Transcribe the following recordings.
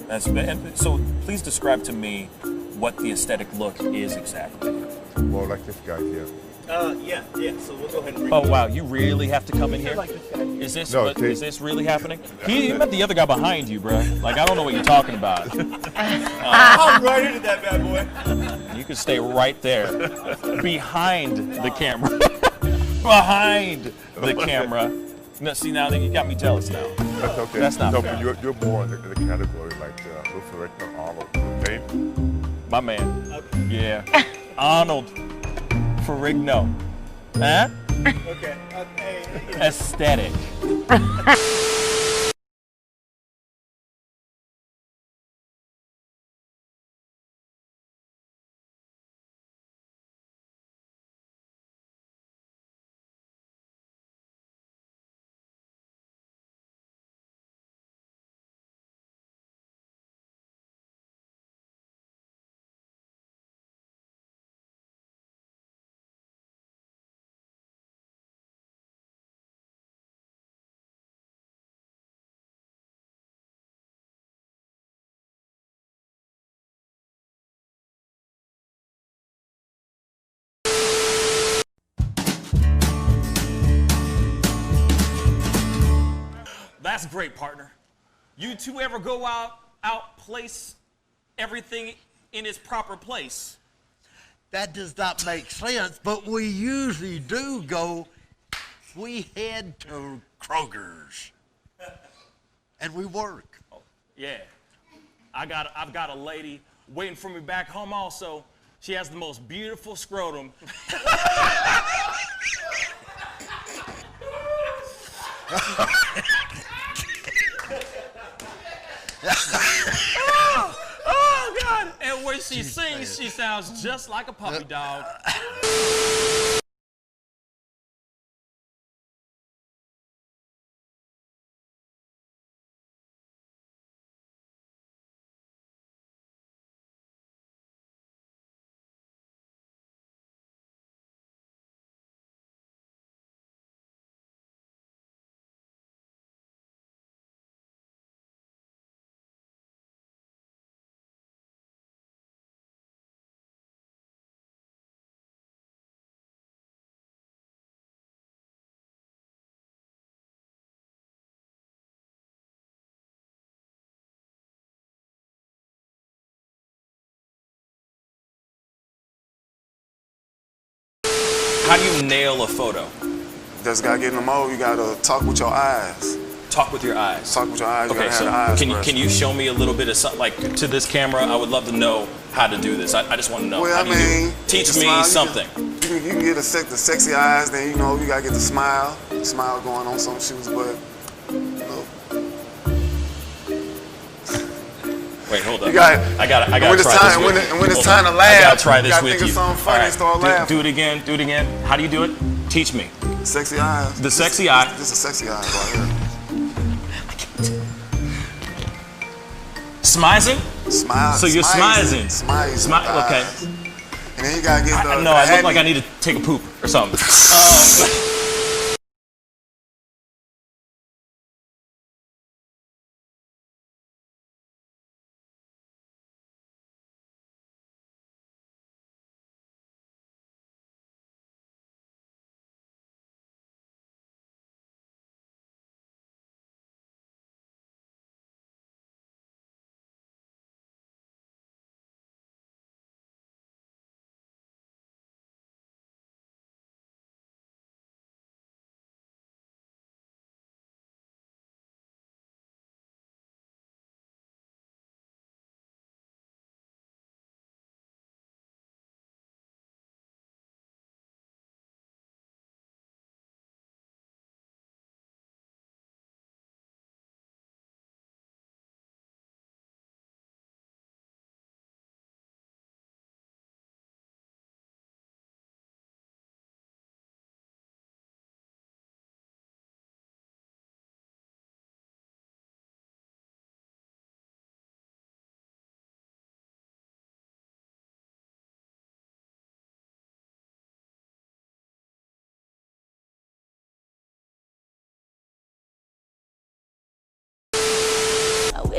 And so please describe to me what the aesthetic look is exactly. Well, like this guy here. Yeah. So we'll go ahead and. Oh wow, you really have to come in here? Like this guy. Is this No, is this really happening? You met the other guy behind you, bro. Like I don't know what you're talking about. I'm right into that bad boy. You can stay right there, behind the camera, behind the camera. No, see now that you got me jealous now. That's okay. That's not no, fair. but you're more in the category like Luther Arnold. Okay? My man. Okay. Yeah. Arnold Ferrigno. Huh? Okay. Aesthetic. That's great, partner. You two ever go outplace everything in its proper place? That does not make sense, but we usually do go, we head to Kroger's and we work. Oh, yeah. I've got a lady waiting for me back home also. She has the most beautiful scrotum. Oh, God. And when she sings, she sounds just like a puppy dog. How do you nail a photo? Just gotta get in the mode. You gotta talk with your eyes. Talk with your eyes. Talk with your eyes. You Okay, gotta so have the eyes can first. you show me a little bit of something, like to this camera? I would love to know how to do this. I just want to know. Well, How I do you do mean, it? Teach the me smile, something. You can get the sexy eyes. Then you know you gotta get the smile going on some shoes, but you know. Wait, hold up. You got. I got. When try it's this time, with when, you. it, when it's Hold time on. to laugh, I gotta try you this gotta with think you. of something funny and start laughing. Do it again. Do it again. How do you do it? Teach me. Sexy eyes. The sexy eye. This is sexy eyes right here. Smizing? Smile. So you're smizing. Smizing. Okay. And then you gotta get the. No, I look like I need to take a poop or something.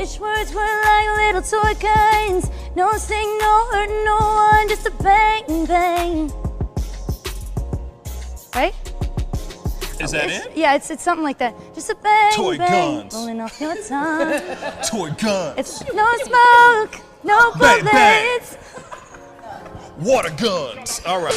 wish words were like little toy guns. No sting, no hurt, no one, just a bang, bang. Right? Is that it? Yeah, it's something like that. Just a bang, Toy bang, guns. rolling off your tongue. Toy guns. It's no smoke, no Bang, bang. bullets. Water guns. All right.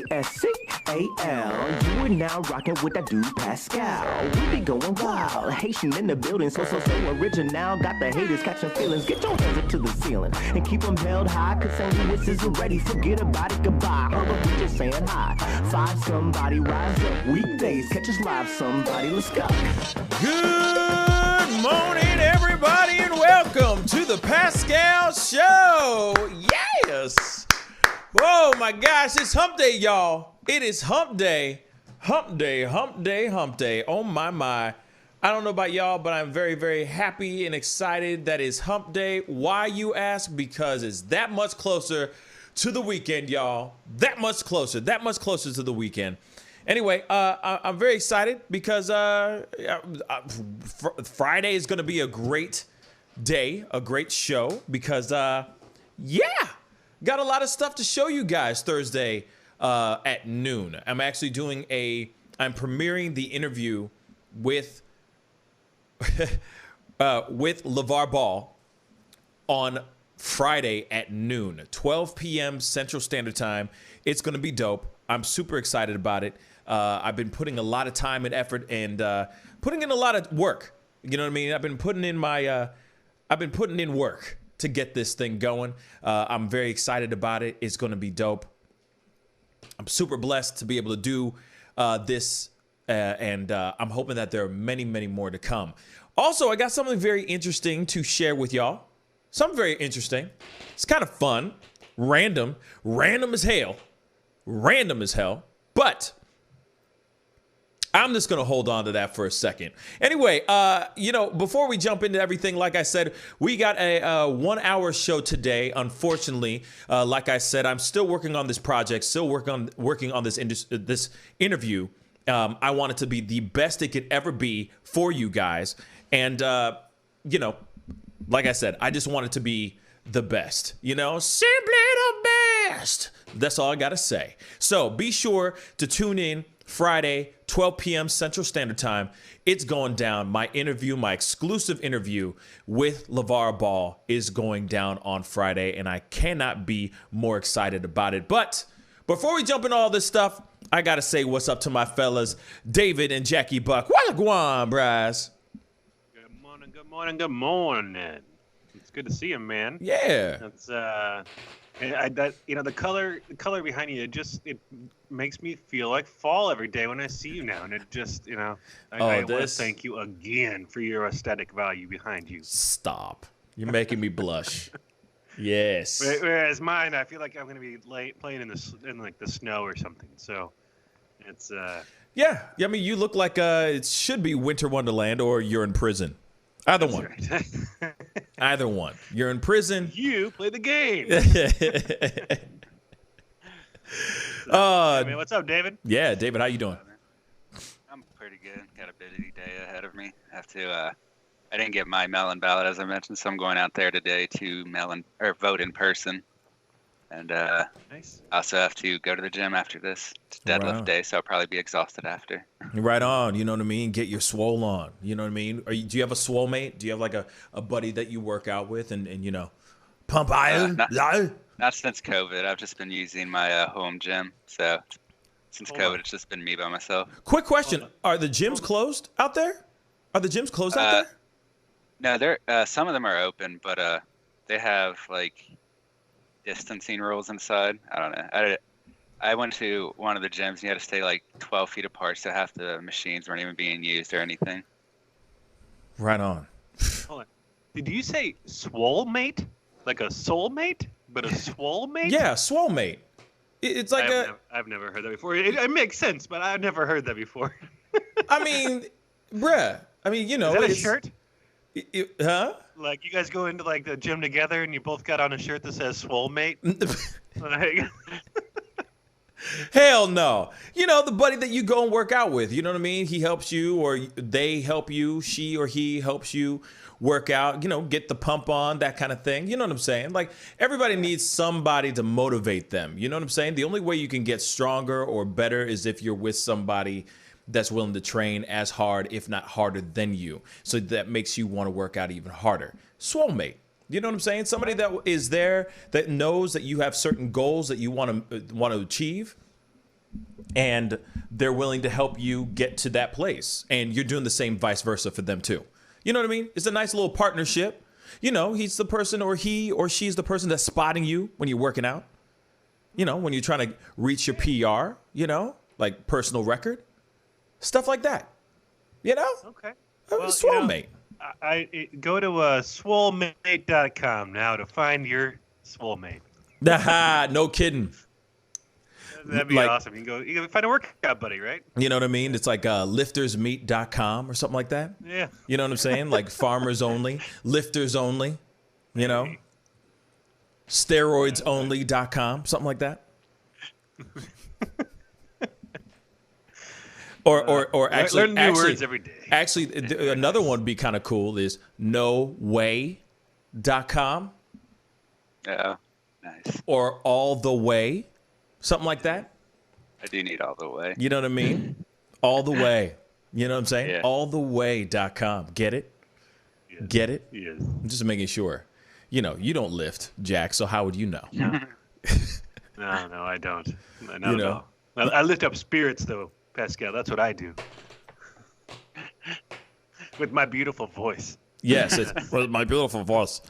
Pascal, you are now rocking with that dude Pascal. We be going wild, Haitian in the building, so original. Got the haters catching feelings. Get your hands up to the ceiling and keep them held high. Cause St. Louis isn't ready. Forget about it, goodbye. Hold up, we just saying hi. Five somebody rise up. Weekdays, catch us live. Somebody, let's go. Good morning, everybody, and welcome to the Pascal Show. Yes. Whoa, my gosh, it's hump day, y'all. It is hump day. Hump day, hump day, hump day. Oh, my. I don't know about y'all, but I'm very, very happy and excited that it's hump day. Why, you ask? Because it's that much closer to the weekend, y'all. That much closer to the weekend. Anyway, I'm very excited because Friday is going to be a great day, a great show because, got a lot of stuff to show you guys Thursday at noon. I'm actually I'm premiering the interview with LeVar Ball on Friday at noon, 12 p.m. Central Standard Time. It's going to be dope. I'm super excited about it. I've been putting a lot of time and effort and putting in a lot of work. You know what I mean? I've been putting in work to get this thing going. I'm very excited about it. It's going to be dope. I'm super blessed to be able to do this, and I'm hoping that there are many, many more to come. Also, I got something very interesting to share with y'all. Something very interesting. It's kind of fun, random as hell, but I'm just going to hold on to that for a second. Anyway, before we jump into everything, like I said, we got a 1 hour show today. Unfortunately, like I said, I'm still working on this project, still working on this interview. I want it to be the best it could ever be for you guys. And, like I said, I just want it to be the best, simply the best. That's all I got to say. So be sure to tune in Friday, 12 p.m. Central Standard Time. It's going down. My exclusive interview with LeVar Ball is going down on Friday, and I cannot be more excited about it. But before we jump into all this stuff, I got to say what's up to my fellas, David and Jackie Buck. Wagwan, Bryce. Good morning. It's good to see you, man. Yeah. That's the color behind you. It makes me feel like fall every day when I see you now, and it just, I want to thank you again for your aesthetic value behind you. Stop. You're making me blush. Yes. Whereas mine, I feel like I'm going to be playing in the snow or something. So it's Yeah. I mean, you look like it should be Winter Wonderland, or you're in prison. Either one. Right. Either one. You're in prison. You play the game. Hey, man, what's up, David? Yeah, David, how you doing? I'm pretty good. Got a busy day ahead of me. I didn't get my mail-in ballot, as I mentioned, so I'm going out there today to vote in person. And nice. I also have to go to the gym after this. It's deadlift day, so I'll probably be exhausted after. Right on. You know what I mean? Get your swole on. You know what I mean? Do you have a swole mate? Do you have like a buddy that you work out with and pump iron? Not since COVID. I've just been using my home gym. So since COVID, it's just been me by myself. Quick question. Are the gyms closed out there? Out there? No, some of them are open, but they have like distancing rules inside. I don't know. I went to one of the gyms and you had to stay like 12 feet apart, so half the machines weren't even being used or anything. Right on. Hold on. Did you say swole mate? Like a soulmate, but a swole mate? Yeah, swole mate. It's like I've never heard that before. It makes sense, but I've never heard that before. I mean, bruh. I mean, Is that a shirt? Huh? Like you guys go into like the gym together and you both got on a shirt that says "Swole Mate." Like, hell no. You know, the buddy that you go and work out with. You know what I mean? He helps you, or they help you. She or he helps you work out. You know, get the pump on, that kind of thing. You know what I'm saying? Like everybody needs somebody to motivate them. You know what I'm saying? The only way you can get stronger or better is if you're with somebody that's willing to train as hard, if not harder than you. So that makes you want to work out even harder. Swole mate. You know what I'm saying? Somebody that is there that knows that you have certain goals that you want to achieve, and they're willing to help you get to that place. And you're doing the same vice versa for them too. You know what I mean? It's a nice little partnership. You know, he's the person, or he or she's the person that's spotting you when you're working out. You know, when you're trying to reach your PR, you know, like personal record. Stuff like that, you know? Okay. Well, Swole Mate. I go to swolemate.com now to find your swole mate. No kidding. That'd be like, awesome. You can find a workout buddy, right? You know what I mean? It's like liftersmeat.com or something like that. Yeah. You know what I'm saying? Like farmers only, lifters only, you know? Steroidsonly.com, something like that. Or actually, learn new words every day. Actually, another one would be kind of cool is noway.com. Yeah, nice. Or all the way, something like that. I do need all the way. You know what I mean? All the way. You know what I'm saying? Yeah. Alltheway.com. Get it? Yes. Get it? Yes. I'm just making sure. You know, you don't lift, Jack, so how would you know? No, I don't. Not at all. I lift up spirits, though, Pascal. That's what I do. With my beautiful voice. Yes, it's my beautiful voice.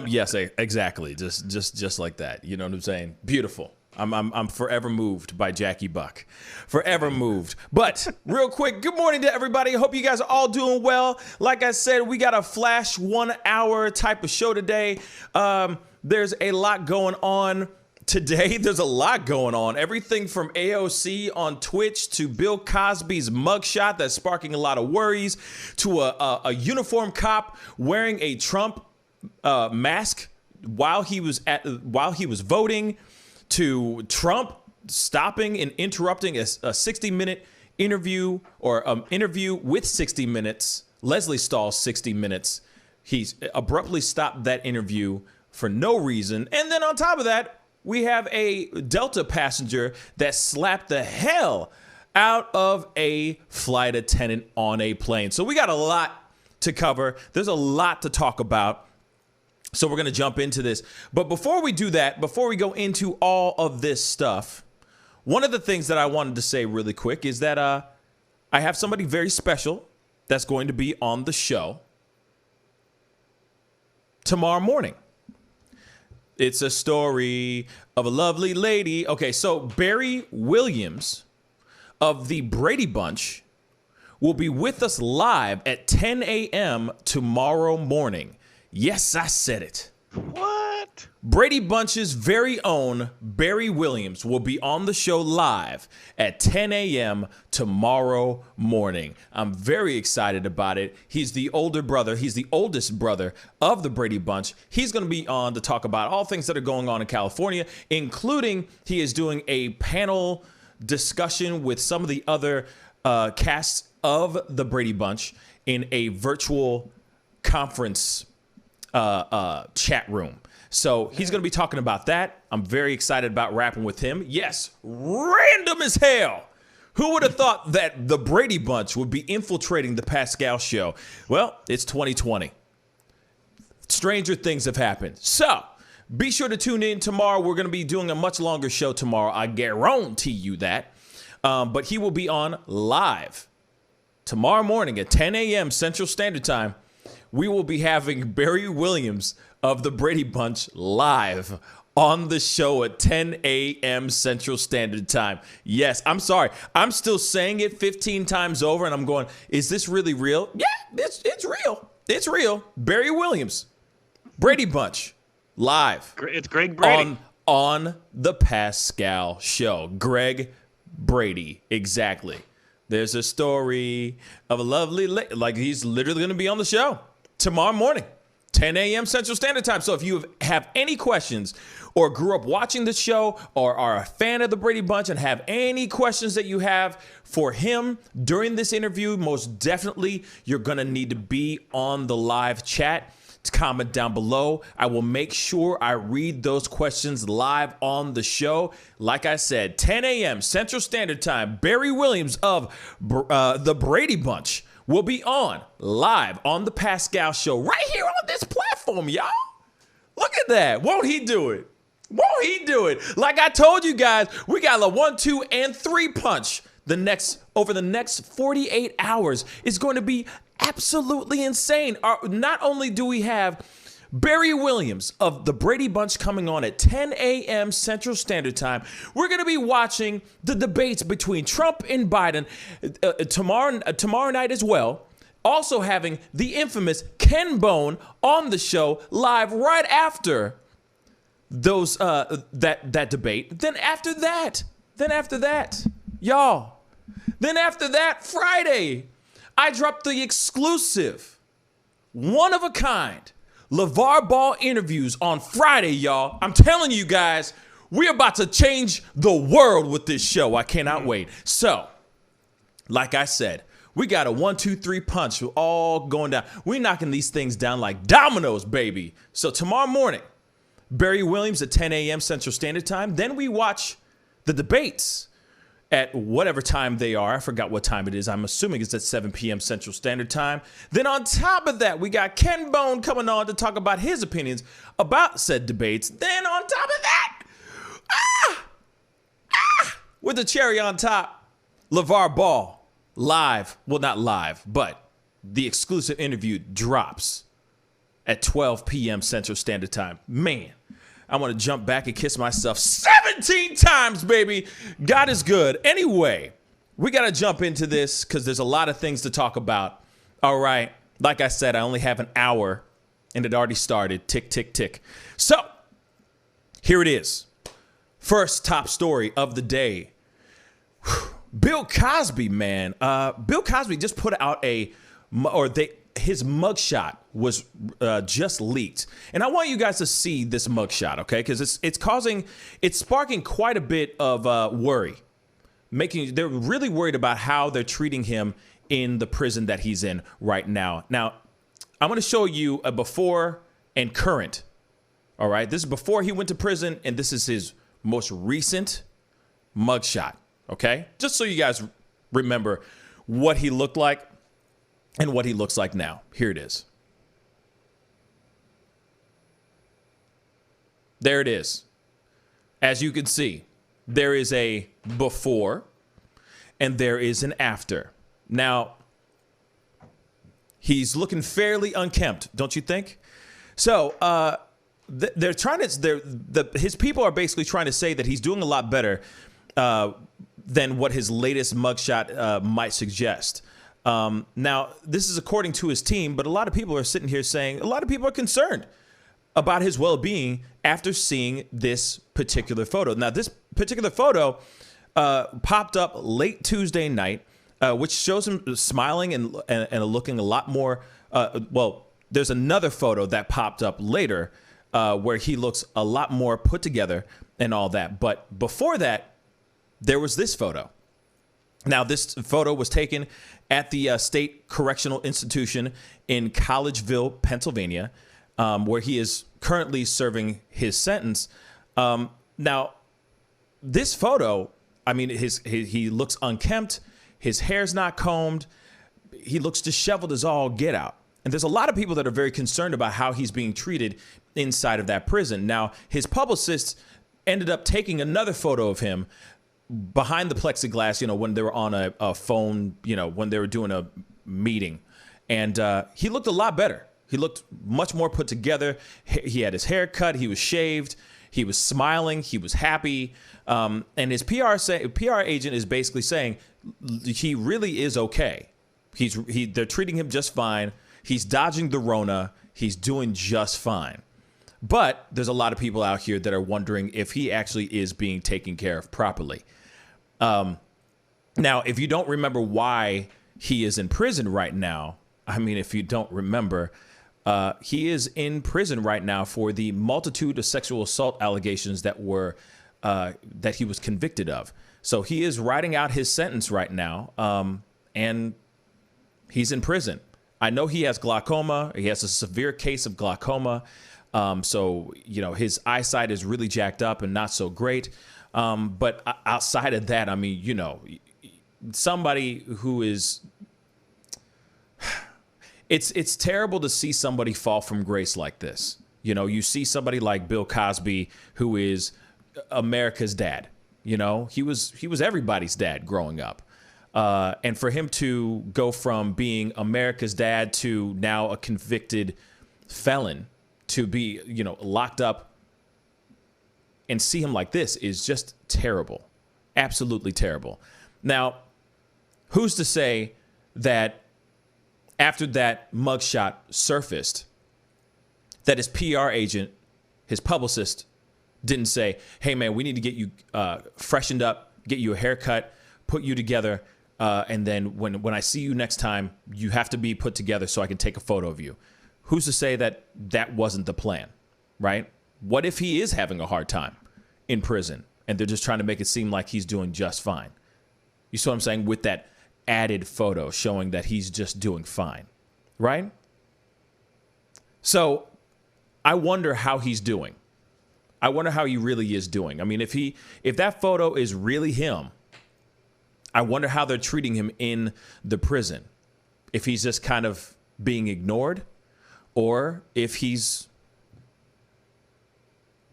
Yes, exactly. Just like that. You know what I'm saying? Beautiful. I'm forever moved by Jackie Buck. Forever moved. But real quick, good morning to everybody. I hope you guys are all doing well. Like I said, we got a flash 1 hour type of show today. There's a lot going on today. There's a lot going on. Everything from AOC on Twitch to Bill Cosby's mugshot that's sparking a lot of worries to a uniform cop wearing a Trump mask while he was voting, to Trump stopping and interrupting a 60-minute interview, or interview with 60 Minutes, Leslie Stahl's 60 Minutes. He's abruptly stopped that interview for no reason. And then on top of that, we have a Delta passenger that slapped the hell out of a flight attendant on a plane. So we got a lot to cover. There's a lot to talk about. So we're going to jump into this. But before we do that, before we go into all of this stuff, one of the things that I wanted to say really quick is that I have somebody very special that's going to be on the show tomorrow morning. It's a story of a lovely lady. Okay, so Barry Williams of the Brady Bunch will be with us live at 10 a.m. tomorrow morning. Yes, I said it. What? Brady Bunch's very own Barry Williams will be on the show live at 10 a.m. tomorrow morning. I'm very excited about it. He's the older brother. He's the oldest brother of the Brady Bunch. He's going to be on to talk about all things that are going on in California, including he is doing a panel discussion with some of the other casts of the Brady Bunch in a virtual conference chat room. So he's going to be talking about that. I'm very excited about rapping with him. Yes, random as hell. Who would have thought that the Brady Bunch would be infiltrating the Pascal show? Well, it's 2020. Stranger things have happened. So be sure to tune in tomorrow. We're going to be doing a much longer show tomorrow. I guarantee you that. But he will be on live tomorrow morning at 10 a.m. Central Standard Time. We will be having Barry Williams of the Brady Bunch live on the show at 10 a.m. Central Standard Time. Yes, I'm sorry. I'm still saying it 15 times over, and I'm going, is this really real? Yeah, it's real. It's real. Barry Williams, Brady Bunch, live. It's Greg Brady. On the Pascal show. Greg Brady, exactly. There's a story of a lovely like he's literally going to be on the show tomorrow morning, 10 a.m. Central Standard Time. So if you have any questions or grew up watching the show or are a fan of the Brady Bunch and have any questions that you have for him during this interview, most definitely you're going to need to be on the live chat. Comment down below. I will make sure I read those questions live on the show. Like I said, 10 a.m. Central Standard Time, Barry Williams of the Brady Bunch will be on live on the Pascal Show right here on this platform, y'all. Look at that. Won't he do it? Won't he do it? Like I told you guys, we got a 1, 2, and 3 punch. Over the next 48 hours is going to be absolutely insane. Not only do we have Barry Williams of the Brady Bunch coming on at 10 a.m. Central Standard Time, we're going to be watching the debates between Trump and Biden tomorrow night as well. Also having the infamous Ken Bone on the show live right after those that debate. Then after that, y'all. Then after that, Friday, I dropped the exclusive, one-of-a-kind LeVar Ball interviews on Friday, y'all. I'm telling you guys, we're about to change the world with this show. I cannot wait. So, like I said, we got a 1, 2, 3 punch all going down. We're knocking these things down like dominoes, baby. So tomorrow morning, Barry Williams at 10 a.m. Central Standard Time. Then we watch the debates at whatever time they are. I forgot what time it is. I'm assuming it's at 7 p.m. Central Standard Time. Then on top of that, we got Ken Bone coming on to talk about his opinions about said debates. Then on top of that, with the cherry on top, LeVar Ball live. Well, not live, but the exclusive interview drops at 12 p.m. Central Standard Time. Man, I want to jump back and kiss myself 17 times, baby. God is good. Anyway, we got to jump into this because there's a lot of things to talk about. All right. Like I said, I only have an hour and it already started. Tick, tick, tick. So here it is. First top story of the day. Bill Cosby, man. Bill Cosby just put out his mugshot was just leaked. And I want you guys to see this mugshot, okay? Because it's sparking quite a bit of worry. They're really worried about how they're treating him in the prison that he's in right now. Now, I'm going to show you a before and current. All right? This is before he went to prison, and this is his most recent mugshot, okay? Just so you guys remember what he looked like and what he looks like now. Here it is. There it is. As you can see, there is a before and there is an after. Now, he's looking fairly unkempt, don't you think? So, they're trying to. His people are basically trying to say that he's doing a lot better than what his latest mugshot might suggest. Now, this is according to his team, but a lot of people are sitting here saying a lot of people are concerned about his well-being after seeing this particular photo. Now, this particular photo popped up late Tuesday night, which shows him smiling and looking a lot more. Well, there's another photo that popped up later where he looks a lot more put together and all that. But before that, there was this photo. Now, this photo was taken at the State Correctional Institution in Collegeville, Pennsylvania, where he is currently serving his sentence. Now, this photo, I mean, he looks unkempt. His hair's not combed. He looks disheveled as all get out. And there's a lot of people that are very concerned about how he's being treated inside of that prison. Now, his publicist ended up taking another photo of him behind the plexiglass, when they were on a phone, when they were doing a meeting. And he looked a lot better. He looked much more put together. He had his hair cut. He was shaved. He was smiling. He was happy. And his PR agent is basically saying he really is okay. They're treating him just fine. He's dodging the Rona. He's doing just fine. But there's a lot of people out here that are wondering if he actually is being taken care of properly. Now, if you don't remember why he is in prison right now, I mean, if you don't remember, he is in prison right now for the multitude of sexual assault allegations that he was convicted of. So he is writing out his sentence right now, and he's in prison. I know he has glaucoma. He has a severe case of glaucoma. So, his eyesight is really jacked up and not so great. But outside of that, I mean, somebody who is, it's terrible to see somebody fall from grace like this. You see somebody like Bill Cosby, who is America's dad. He was everybody's dad growing up. And for him to go from being America's dad to now a convicted felon to be, locked up and see him like this is just terrible. Absolutely terrible. Now, who's to say that after that mugshot surfaced, that his PR agent, his publicist, didn't say, hey, man, we need to get you freshened up, get you a haircut, put you together, and then when I see you next time, you have to be put together so I can take a photo of you. Who's to say that that wasn't the plan, right? What if he is having a hard time in prison and they're just trying to make it seem like he's doing just fine? You see what I'm saying? With that added photo showing that he's just doing fine, right? So I wonder how he's doing. I wonder how he really is doing. I mean, if that photo is really him, I wonder how they're treating him in the prison. If he's just kind of being ignored, or if he's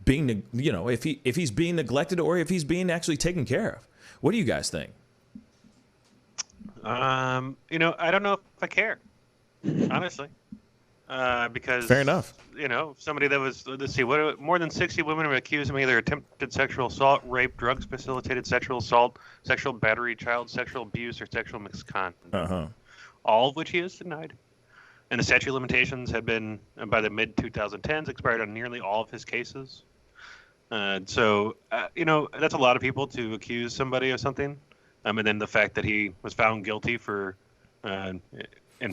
being, if he's being neglected, or if he's being actually taken care of. What do you guys think? I don't know if I care, honestly. Because fair enough. Somebody that was, let's see, more than 60 women were accused of either attempted sexual assault, rape, drugs facilitated sexual assault, sexual battery, child sexual abuse, or sexual misconduct. All of which he has denied. And the statute of limitations had been, by the mid-2010s, expired on nearly all of his cases. So that's a lot of people to accuse somebody of something. And then the fact that he was found guilty for and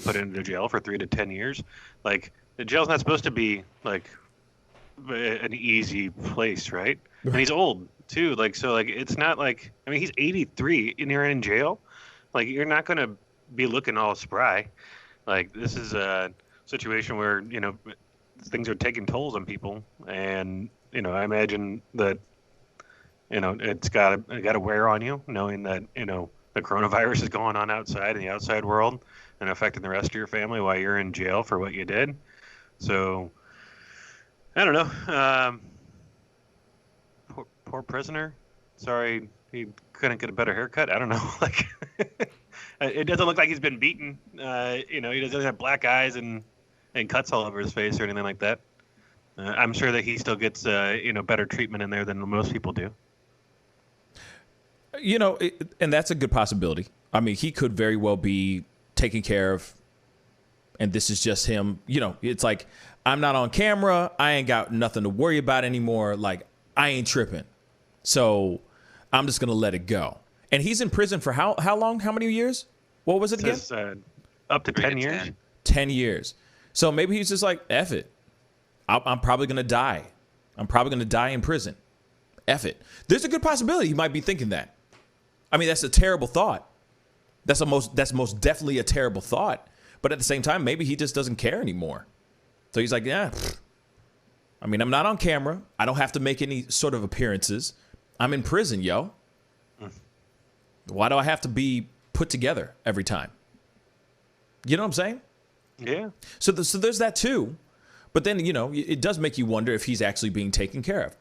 put into jail for 3 to 10 years. Like, the jail's not supposed to be like an easy place, right? And he's old too. Like, so like, it's not like, I mean, he's 83 and you're in jail. Like, you're not going to be looking all spry. Like, this is a situation where, things are taking tolls on people. And, I imagine that, it's got to wear on you knowing that, the coronavirus is going on outside in the outside world and affecting the rest of your family while you're in jail for what you did. So, I don't know. Poor prisoner. Sorry he couldn't get a better haircut. I don't know. Like, it doesn't look like he's been beaten. He doesn't have black eyes and cuts all over his face or anything like that. I'm sure that he still gets, better treatment in there than most people do. And that's a good possibility. I mean, he could very well be taken care of, and this is just him. It's like, I'm not on camera. I ain't got nothing to worry about anymore. Like, I ain't tripping. So I'm just going to let it go. And he's in prison for how long? How many years? What was it again? Up to 10 years. 10 years. So maybe he's just like, F it. I'm probably going to die. I'm probably going to die in prison. F it. There's a good possibility he might be thinking that. I mean, that's a terrible thought. That's most definitely a terrible thought. But at the same time, maybe he just doesn't care anymore. So he's like, yeah. I mean, I'm not on camera. I don't have to make any sort of appearances. I'm in prison, yo. Why do I have to be put together every time? You know what I'm saying? Yeah. So there's that too. But then, it does make you wonder if he's actually being taken care of.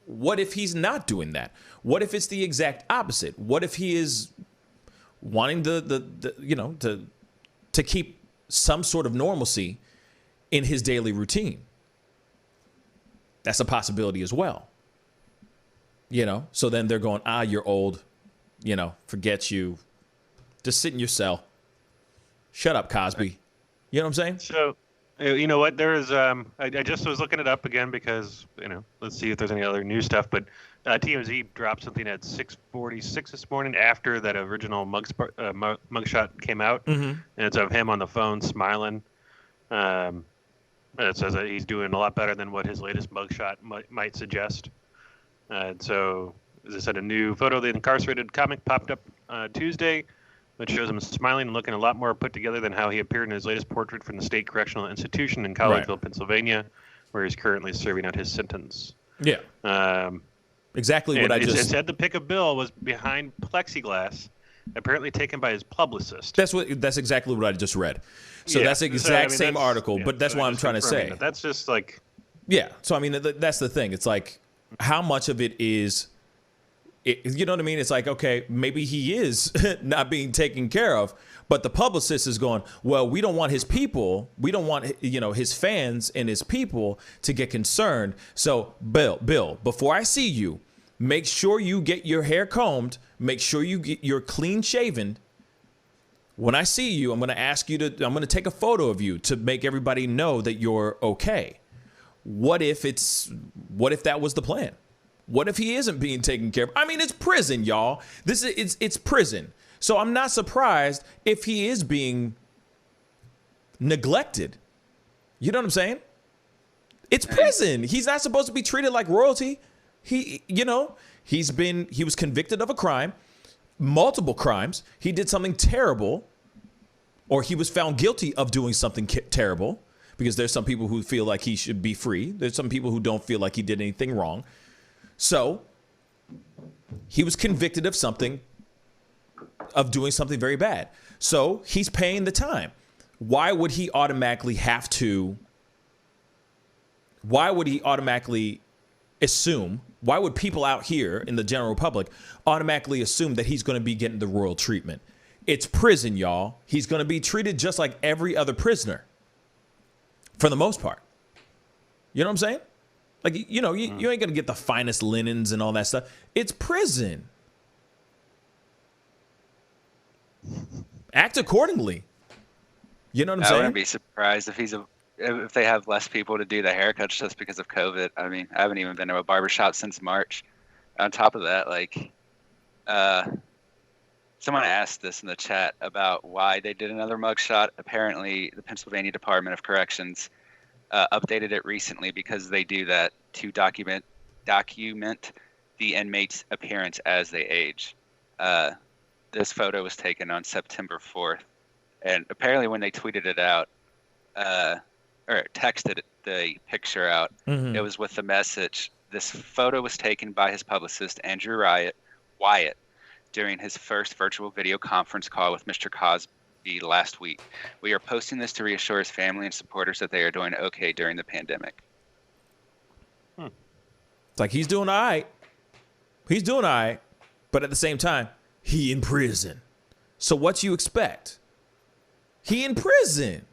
What if he's not doing that? What if it's the exact opposite? What if he is wanting to keep some sort of normalcy in his daily routine? That's a possibility as well. So then they're going, you're old, forget you. Just sit in your cell. Shut up, Cosby. You know what I'm saying? So You know what? There is. I just was looking it up again because let's see if there's any other new stuff. But TMZ dropped something at 6:46 this morning after that original mugshot came out, and it's of him on the phone smiling. It says that he's doing a lot better than what his latest mugshot might suggest. And so, as I said, a new photo of the incarcerated comic popped up Tuesday, which shows him smiling and looking a lot more put together than how he appeared in his latest portrait from the State Correctional Institution in Collegeville, Pennsylvania, where he's currently serving out his sentence. Yeah. Exactly what I just... It said the pic of Bill was behind plexiglass, apparently taken by his publicist. That's exactly what I just read. So that's the exact same article, but that's what I'm trying to say. That's just like... Yeah. So, I mean, that's the thing. It's like, how much of it is... you know what I mean? It's like, okay, maybe he is not being taken care of, but the publicist is going, well, we don't want his people, we don't want, his fans and his people to get concerned. So, Bill, before I see you, make sure you get your hair combed, make sure you're clean shaven. When I see you, I'm going to take a photo of you to make everybody know that you're okay. What if that was the plan? What if he isn't being taken care of? I mean, it's prison, y'all. It's prison. So I'm not surprised if he is being neglected. You know what I'm saying? It's prison. He's not supposed to be treated like royalty. He was convicted of a crime, multiple crimes. He did something terrible, or he was found guilty of doing something terrible, because there's some people who feel like he should be free. There's some people who don't feel like he did anything wrong. So he was convicted of doing something very bad. So he's paying the time. Why would he automatically assume, why would people out here in the general public automatically assume that he's going to be getting the royal treatment? It's prison, y'all. He's going to be treated just like every other prisoner for the most part. You know what I'm saying? Like, you ain't going to get the finest linens and all that stuff. It's prison. Act accordingly. You know what I'm saying? I wouldn't be surprised if they have less people to do the haircuts just because of COVID. I mean, I haven't even been to a barbershop since March. On top of that, someone asked this in the chat about why they did another mugshot. Apparently, the Pennsylvania Department of Corrections updated it recently because they do that to document the inmate's appearance as they age. This photo was taken on September 4th, and apparently when they tweeted it out, or texted the picture out, it was with the message, this photo was taken by his publicist, Andrew Wyatt, during his first virtual video conference call with Mr. Cosby last week. We are posting this to reassure his family and supporters that they are doing okay during the pandemic. It's like he's doing all right. He's doing all right. But at the same time, he in prison. So what you expect? He in prison.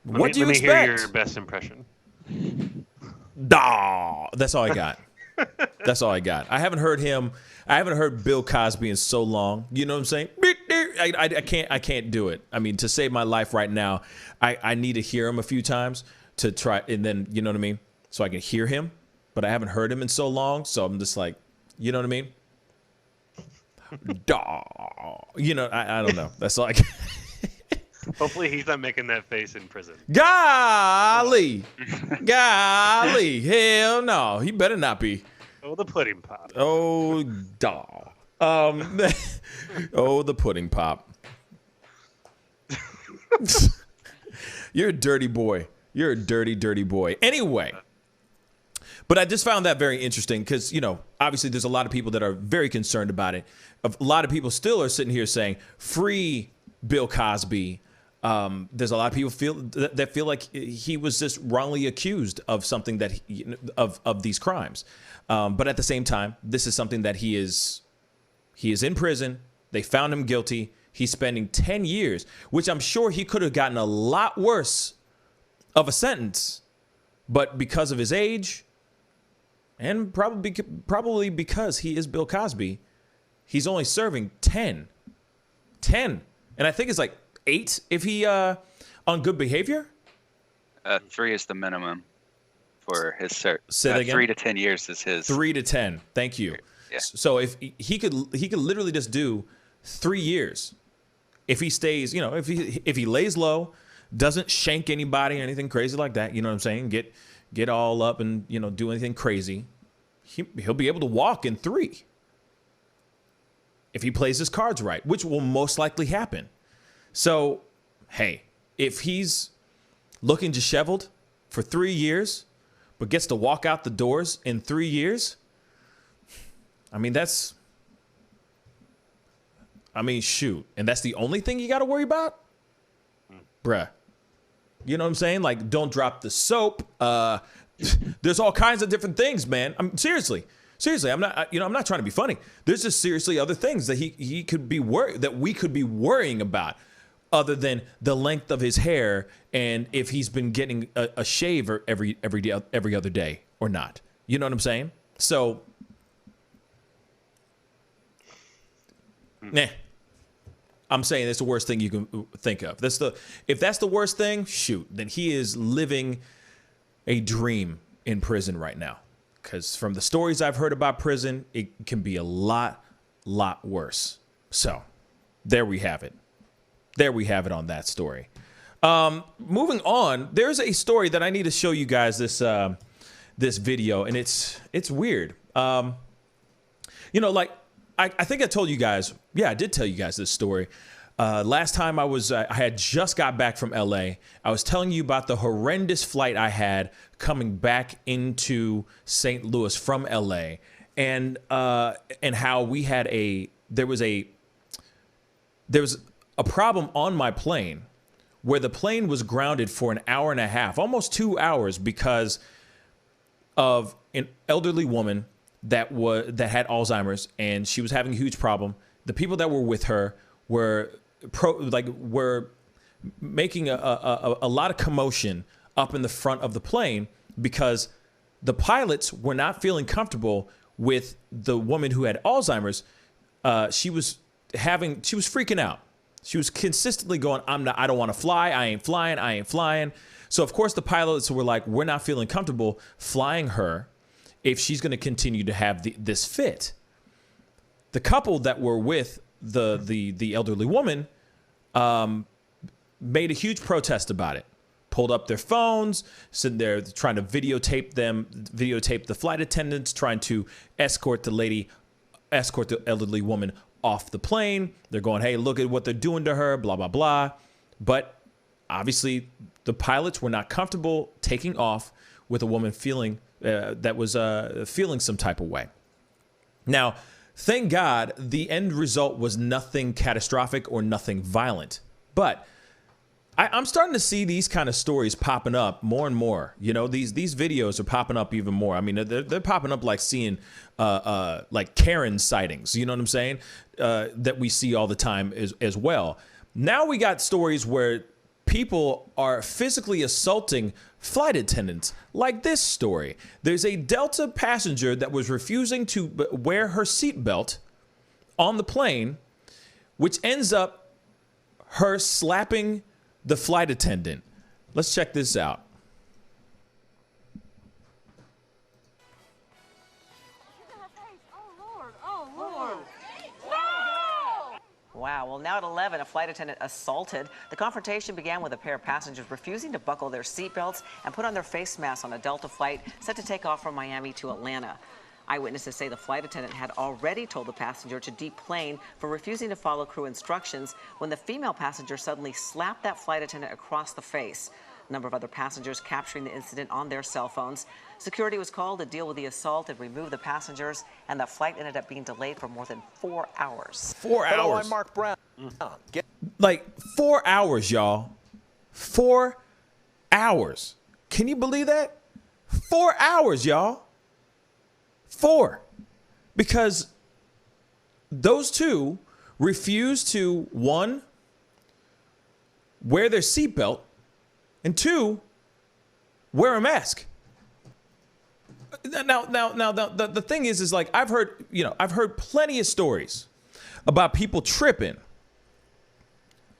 What do you expect? Let me hear your best impression. That's all I got. That's all I got. I haven't heard Bill Cosby in so long. You know what I'm saying? I can't do it. I mean, to save my life right now, I need to hear him a few times to try, and then, you know what I mean? So I can hear him, but I haven't heard him in so long. So I'm just like, you know what I mean? You know, I don't know. That's all I got. Hopefully he's not making that face in prison. Golly. Hell no. He better not be. Oh, the pudding pop. Oh, oh, the pudding pop. You're a dirty boy. You're a dirty, dirty boy. Anyway, but I just found that very interesting because, obviously there's a lot of people that are very concerned about it. A lot of people still are sitting here saying, free Bill Cosby. There's a lot of people that feel like he was just wrongly accused of something that of these crimes. But at the same time, this is something that he is in prison. They found him guilty. He's spending 10 years, which I'm sure he could have gotten a lot worse of a sentence. But because of his age, and probably because he is Bill Cosby, he's only serving 10. And I think it's like 8 if he on good behavior? 3 is the minimum for his cert. Say that again? 3 to 10 years is his. 3 to 10. Thank you. Yeah. So if he could literally just do 3 years if he stays, you know, if he lays low, doesn't shank anybody or anything crazy like that, you know what I'm saying? Get all up and, you know, do anything crazy. He'll be able to walk in 3 if he plays his cards right, which will most likely happen. So, hey, if he's looking disheveled for 3 years, but gets to walk out the doors in 3 years, I mean, shoot. And that's the only thing you got to worry about? Bruh. You know what I'm saying? Like, don't drop the soap. There's all kinds of different things, man. Seriously, I'm not trying to be funny. There's just seriously other things that he could be that we could be worrying about, other than the length of his hair and if he's been getting a shave every other day or not. You know what I'm saying? So, nah. I'm saying it's the worst thing you can think of. If that's the worst thing, shoot, then he is living a dream in prison right now. Because from the stories I've heard about prison, it can be a lot worse. So there we have it. There we have it on that story. Moving on, there's a story that I need to show you guys this video, and it's weird. You know, like, I think I told you guys, I did tell you guys this story. Last time I had just got back from LA. I was telling you about the horrendous flight I had coming back into St. Louis from LA, and how we had there was a problem on my plane where the plane was grounded for an hour and a half, almost 2 hours, because of an elderly woman that had Alzheimer's, and she was having a huge problem. The people that were with her were making a lot of commotion up in the front of the plane because the pilots were not feeling comfortable with the woman who had Alzheimer's. She was freaking out. She was consistently going, I don't want to fly. I ain't flying. So of course the pilots were like, we're not feeling comfortable flying her if she's going to continue to have this fit. The couple that were with the elderly woman made a huge protest about it, pulled up their phones, sitting there trying to videotape the flight attendants, trying to escort the elderly woman off the plane. They're going, hey, look at what they're doing to her, blah, blah, blah. But obviously the pilots were not comfortable taking off with a woman feeling some type of way. Now, thank God the end result was nothing catastrophic or nothing violent. But I'm starting to see these kind of stories popping up more and more. You know, these videos are popping up even more. I mean, they're popping up like seeing like Karen sightings. You know what I'm saying? That we see all the time as well. Now we got stories where people are physically assaulting flight attendants, like this story. There's a Delta passenger that was refusing to wear her seatbelt on the plane, which ends up her slapping the flight attendant. Let's check this out. Wow. Well, now at 11, a flight attendant assaulted. The confrontation began with a pair of passengers refusing to buckle their seatbelts and put on their face masks on a Delta flight set to take off from Miami to Atlanta. Eyewitnesses say the flight attendant had already told the passenger to deplane for refusing to follow crew instructions when the female passenger suddenly slapped that flight attendant across the face. A number of other passengers capturing the incident on their cell phones. Security was called to deal with the assault and remove the passengers, and the flight ended up being delayed for more than 4 hours. 4 hours. Hello, I'm Mark Brown. Like 4 hours, y'all. 4 hours. Can you believe that? 4 hours, y'all. 4. Because those two refused to, 1, wear their seatbelt, and 2, wear a mask. Now, the thing is like I've heard plenty of stories about people tripping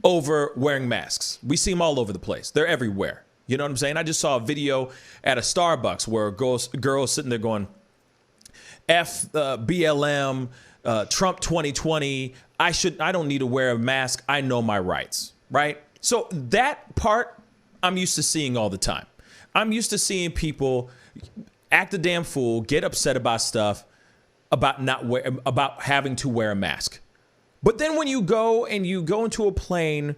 over wearing masks. We see them all over the place. They're everywhere. You know what I'm saying? I just saw a video at a Starbucks where a girl's sitting there going, F BLM, Trump 2020. I don't need to wear a mask. I know my rights, right? So that part I'm used to seeing all the time. I'm used to seeing people act a damn fool, get upset about stuff, about having to wear a mask. But then when you go into a plane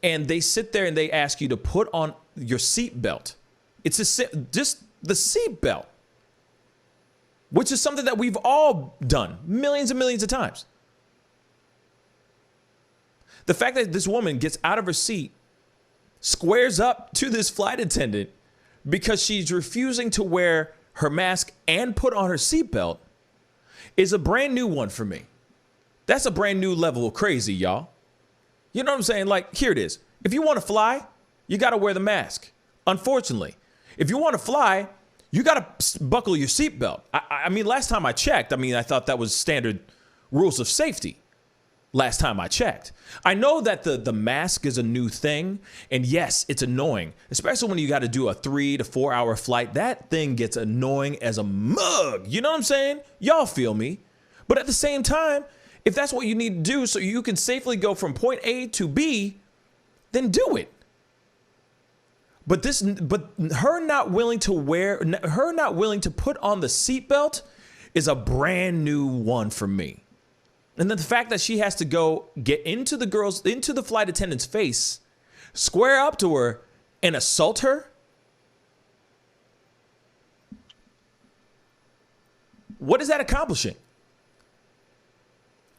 and they sit there and they ask you to put on your seatbelt, it's just the seatbelt, which is something that we've all done millions and millions of times. The fact that this woman gets out of her seat, squares up to this flight attendant because she's refusing to wear her mask and put on her seatbelt is a brand new one for me. That's a brand new level of crazy, y'all. You know what I'm saying? Like, here it is. If you want to fly, you got to wear the mask. Unfortunately, if you want to fly, you got to buckle your seatbelt. I mean, last time I checked, I thought that was standard rules of safety. Last time I checked. I know that the mask is a new thing. And yes, it's annoying, especially when you got to do a 3 to 4 hour flight. That thing gets annoying as a mug. You know what I'm saying? Y'all feel me? But at the same time, if that's what you need to do so you can safely go from point A to B, then do it. But her not willing to put on the seatbelt is a brand new one for me. And then the fact that she has to go get into the flight attendant's face, square up to her and assault her. What is that accomplishing?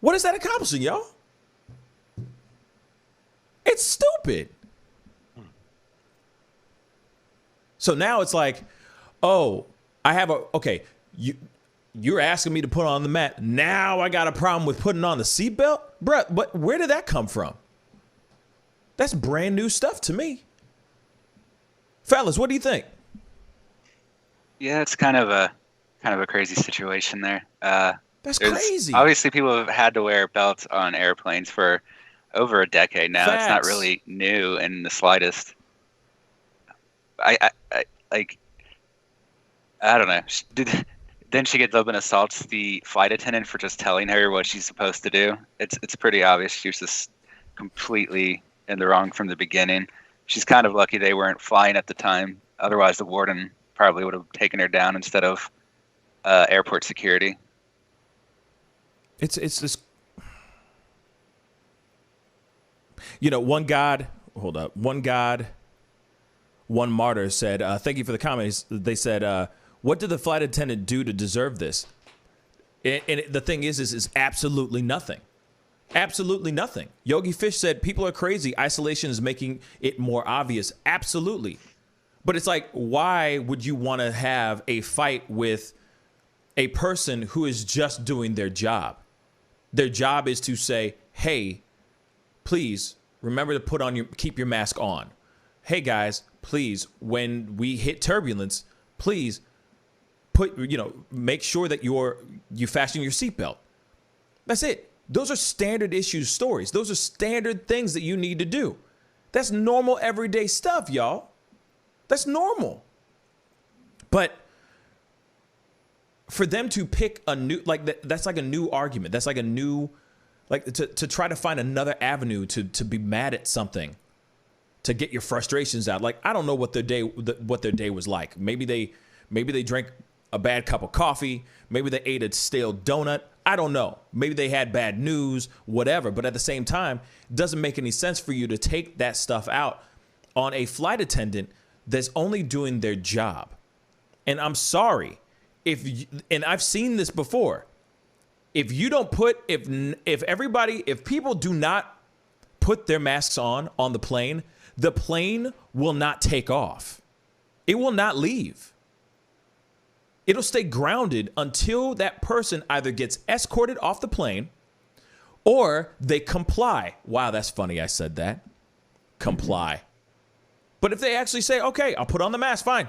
What is that accomplishing, y'all? It's stupid. So now it's like, oh, you're asking me to put on the mat. Now I got a problem with putting on the seatbelt? Bruh, but where did that come from? That's brand new stuff to me. Fellas, what do you think? Yeah, it's kind of a crazy situation there. That's crazy. Obviously, people have had to wear belts on airplanes for over a decade now. Facts. It's not really new in the slightest. I don't know. Then she gets up and assaults the flight attendant for just telling her what she's supposed to do. It's pretty obvious she was just completely in the wrong from the beginning. She's kind of lucky they weren't flying at the time. Otherwise, the warden probably would have taken her down instead of airport security. It's just, one martyr said, thank you for the comments. They said, what did the flight attendant do to deserve this? And the thing is absolutely nothing. Absolutely nothing. Yogi Fish said, people are crazy. Isolation is making it more obvious. Absolutely. But it's like, why would you want to have a fight with a person who is just doing their job? Their job is to say, hey, please remember to keep your mask on. Hey guys, please, when we hit turbulence, please make sure that you fasten your seatbelt. That's it. Those are standard issue stories. Those are standard things that you need to do. That's normal everyday stuff, y'all. That's normal. But for them to pick a new, that's like a new argument. That's like a new, to try to find another avenue to be mad at something, to get your frustrations out. Like, I don't know what their day was like. Maybe they drank a bad cup of coffee. Maybe they ate a stale donut. I don't know. Maybe they had bad news, whatever. But at the same time, it doesn't make any sense for you to take that stuff out on a flight attendant that's only doing their job. And I'm sorry, and I've seen this before. If people do not put their masks on the plane will not take off. It will not leave. It'll stay grounded until that person either gets escorted off the plane or they comply. Wow, that's funny I said that. Comply. But if they actually say, okay, I'll put on the mask, fine,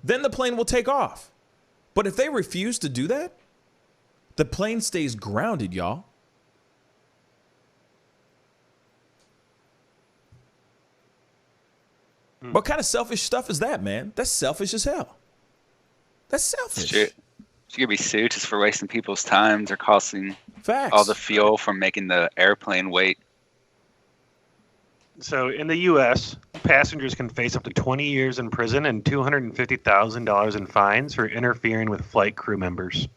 then the plane will take off. But if they refuse to do that, the plane stays grounded, y'all. What kind of selfish stuff is that, man? That's selfish as hell. That's selfish. She could be sued just for wasting people's time. They're costing Facts. all the fuel from making the airplane wait. So in the U.S., passengers can face up to 20 years in prison and $250,000 in fines for interfering with flight crew members.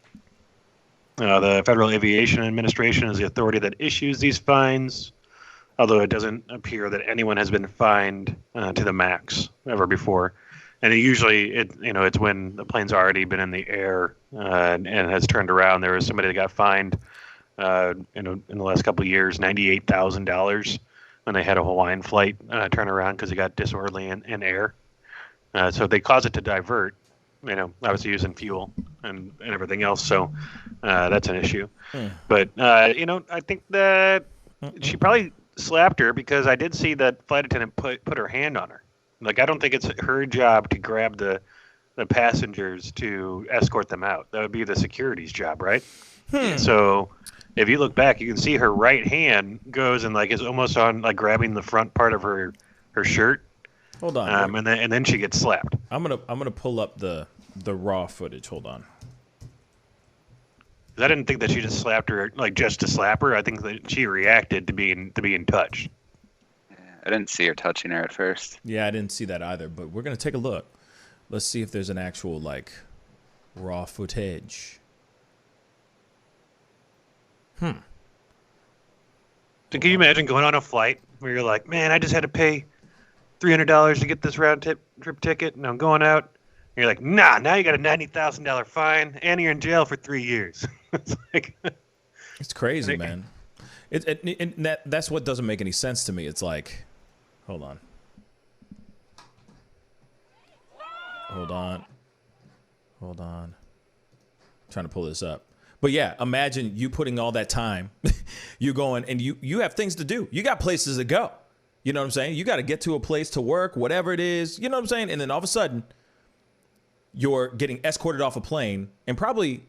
The Federal Aviation Administration is the authority that issues these fines, although it doesn't appear that anyone has been fined to the max ever before. And it's when the plane's already been in the air and has turned around. There was somebody that got fined in the last couple of years, $98,000 when they had a Hawaiian flight turn around because it got disorderly in air. So they cause it to divert, obviously using fuel and everything else. So that's an issue. But, I think that she probably slapped her because I did see that flight attendant put her hand on her. Like, I don't think it's her job to grab the passengers to escort them out. That would be the security's job, right? So if you look back, you can see her right hand goes and is almost on grabbing the front part of her shirt. Hold on. And then she gets slapped. I'm gonna pull up the raw footage. Hold on. I didn't think that she just slapped her just to slap her. I think that she reacted to being touched. I didn't see her touching her at first. Yeah, I didn't see that either, but we're going to take a look. Let's see if there's an actual, raw footage. So can you imagine going on a flight where you're like, man, I just had to pay $300 to get this round trip ticket, and I'm going out. And you're like, nah, now you got a $90,000 fine, and you're in jail for 3 years. It's it's crazy, man. That's what doesn't make any sense to me. It's like... Hold on. I'm trying to pull this up. But yeah, imagine you putting all that time. You going and you have things to do. You got places to go. You know what I'm saying? You got to get to a place to work, whatever it is. You know what I'm saying? And then all of a sudden, you're getting escorted off a plane and probably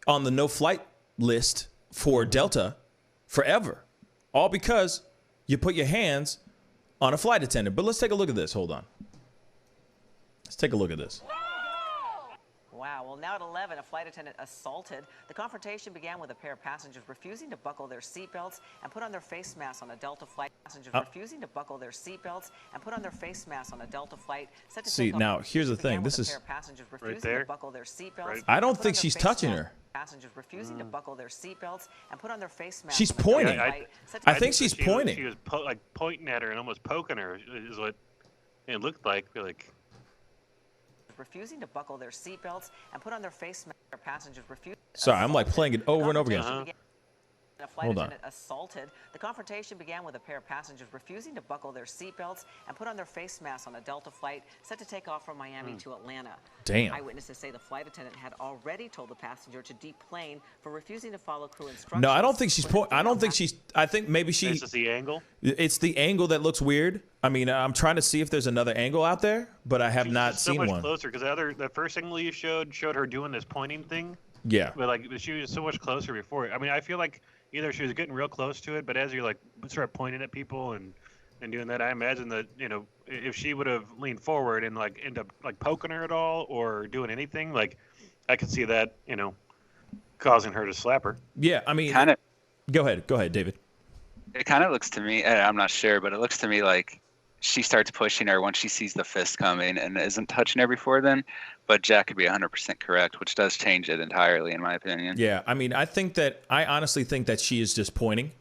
on the no-flight list for Delta forever. All because you put your hands on a flight attendant. But let's take a look at this. Hold on. Let's take a look at this. Wow. Well, now at 11, a flight attendant assaulted. The confrontation began with a pair of passengers refusing to buckle their seatbelts and put on their face masks on a Delta flight. Refusing to buckle their seatbelts and put on their face masks on a Delta flight. See, now here's the thing. This is right there. I don't think she's touching her. Passengers refusing to buckle their seatbelts and put on their face masks. She's pointing. I think she's pointing. She was pointing at her and almost poking her is what it looked like. Refusing to buckle their seatbelts and put on their face masks. Passengers refusing. Sorry, I'm playing it over and over again. A flight attendant assaulted. The confrontation began with a pair of passengers refusing to buckle their seatbelts and put on their face masks on a Delta flight set to take off from Miami to Atlanta. Damn. Eyewitnesses say the flight attendant had already told the passenger to deplane for refusing to follow crew instructions. No, I don't think she's I think maybe she. This is the angle. It's the angle that looks weird. I mean, I'm trying to see if there's another angle out there, but I have not seen one. So much closer because the first angle you showed her doing this pointing thing. Yeah. But she was so much closer before. I mean, I feel like either she was getting real close to it, but as you start pointing at people and doing that, I imagine that if she would have leaned forward and end up poking her at all or doing anything, I could see that causing her to slap her. Yeah, I mean, Go ahead, David. It kind of looks to me, and I'm not sure, but it looks to me like she starts pushing her once she sees the fist coming and isn't touching her before then. But Jack could be 100% correct, which does change it entirely, in my opinion. Yeah, I mean, I honestly think that she is just pointing,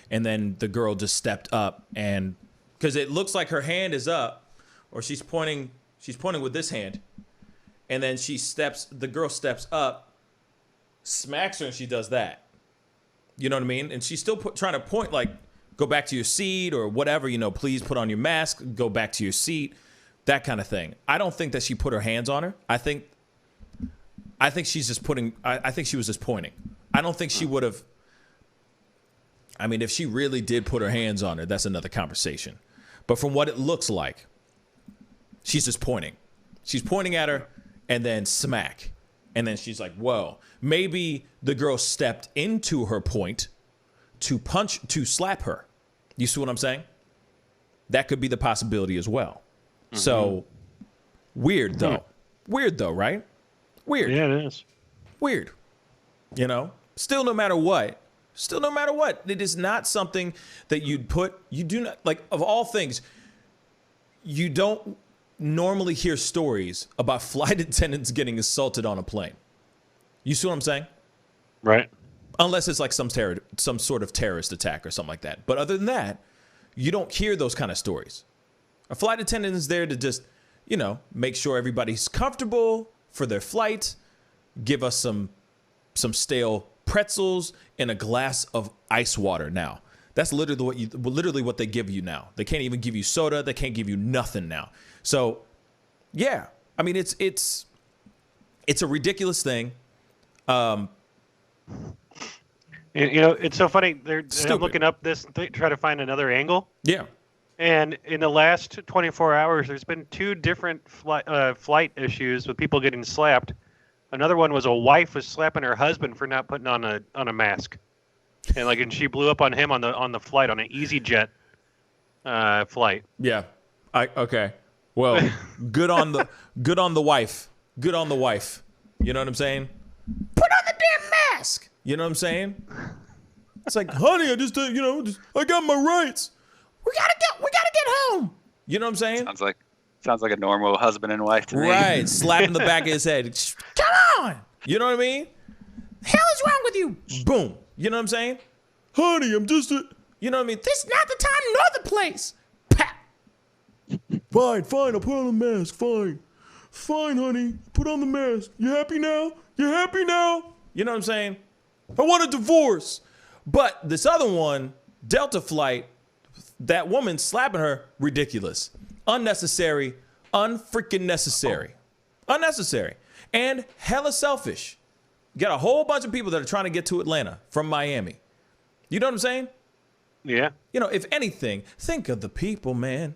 and then the girl just stepped up, and because it looks like her hand is up, or she's pointing with this hand, and then the girl steps up, smacks her, and she does that. You know what I mean? And she's still trying to point, go back to your seat or whatever, please put on your mask, go back to your seat. That kind of thing. I don't think that she put her hands on her. I think she's just I think she was just pointing. I don't think she would have. I mean, if she really did put her hands on her, that's another conversation. But from what it looks like, she's just pointing. She's pointing at her and then smack. And then she's like, whoa. Maybe the girl stepped into her point to slap her. You see what I'm saying? That could be the possibility as well. So weird though. Weird though, right? Weird. Yeah, it is. Weird. You know? Still no matter what, it is not something that you do not, like, of all things, you don't normally hear stories about flight attendants getting assaulted on a plane. You see what I'm saying? Right. Unless it's like some sort of terrorist attack or something like that. But other than that, you don't hear those kind of stories. A flight attendant is there to just, you know, make sure everybody's comfortable for their flight, give us some stale pretzels and a glass of ice water now. That's literally what they give you now. They can't even give you soda. They can't give you nothing now. So, yeah, I mean, it's a ridiculous thing. You know, it's so funny. I'm looking up this, try to find another angle. Yeah. And in the last 24 hours, there's been 2 different flight issues with people getting slapped. Another one was a wife was slapping her husband for not putting on a mask, and she blew up on him on the flight, on an EasyJet flight. Yeah. Okay. Well, good on the wife. Good on the wife. You know what I'm saying? Put on the damn mask. You know what I'm saying? It's like, honey, I just I got my rights. We gotta get home. You know what I'm saying? Sounds like a normal husband and wife to me. Right, slapping the back of his head. Come on. You know what I mean? Hell is wrong with you? Boom. You know what I'm saying? Honey, I'm just you know what I mean? This is not the time nor the place. Pat. Fine, I'll put on the mask. Fine, honey, put on the mask. You happy now? You know what I'm saying? I want a divorce. But this other one, Delta flight, that woman slapping her, ridiculous. Unnecessary, unfreaking necessary. Unnecessary. And hella selfish. You got a whole bunch of people that are trying to get to Atlanta from Miami. You know what I'm saying? Yeah. You know, if anything, think of the people, man.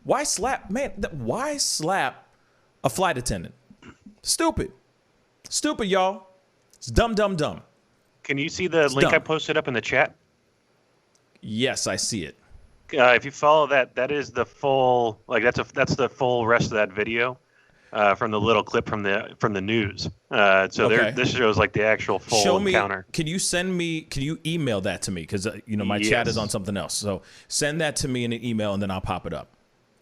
Why slap a flight attendant? Stupid, y'all. It's dumb. Can you see the link I posted up in the chat? Yes, I see it. If you follow that is the full, that's the full rest of that video from the little clip from the news. This shows like the actual full encounter. Can you email that to me? Because my chat is on something else. So send that to me in an email and then I'll pop it up.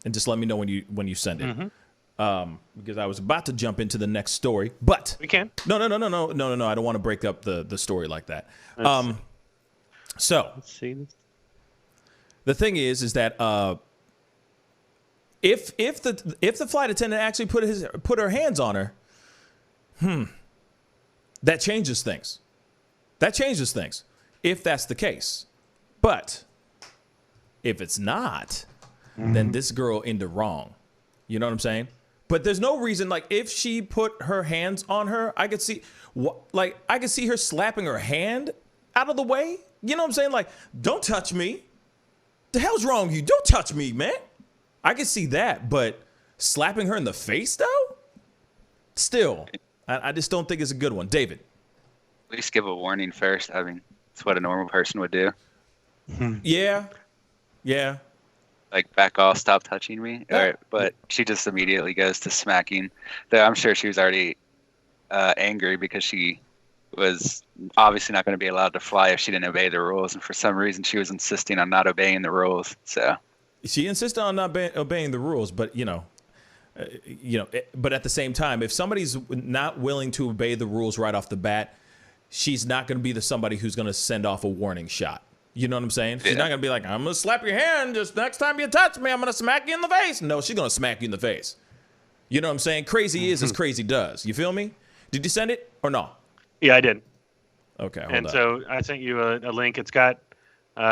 And just let me know when you send it. Because I was about to jump into the next story, but we can. No. I don't want to break up the story like that. So let's see. The thing is that if the flight attendant actually put her hands on her, that changes things. If that's the case. But if it's not, then this girl in the wrong. You know what I'm saying? But there's no reason, like, if she put her hands on her, I could see her slapping her hand out of the way. You know what I'm saying? Like, don't touch me. The hell's wrong with you? Don't touch me, man. I can see that, but slapping her in the face, though? Still, I just don't think it's a good one. David. At least give a warning first. I mean, it's what a normal person would do. Yeah. Like, back off, stop touching me. Yeah. But she just immediately goes to smacking. I'm sure she was already angry because she was obviously not going to be allowed to fly if she didn't obey the rules. And for some reason, she was insisting on not obeying the rules. So she insisted on not obeying the rules. But, but at the same time, if somebody's not willing to obey the rules right off the bat, she's not going to be somebody who's going to send off a warning shot. You know what I'm saying? She's not going to be like, I'm going to slap your hand. Just next time you touch me, I'm going to smack you in the face. No, she's going to smack you in the face. You know what I'm saying? Crazy is as crazy does. You feel me? Did you send it or no? Yeah, I did. Okay. So I sent you a link. It's got 3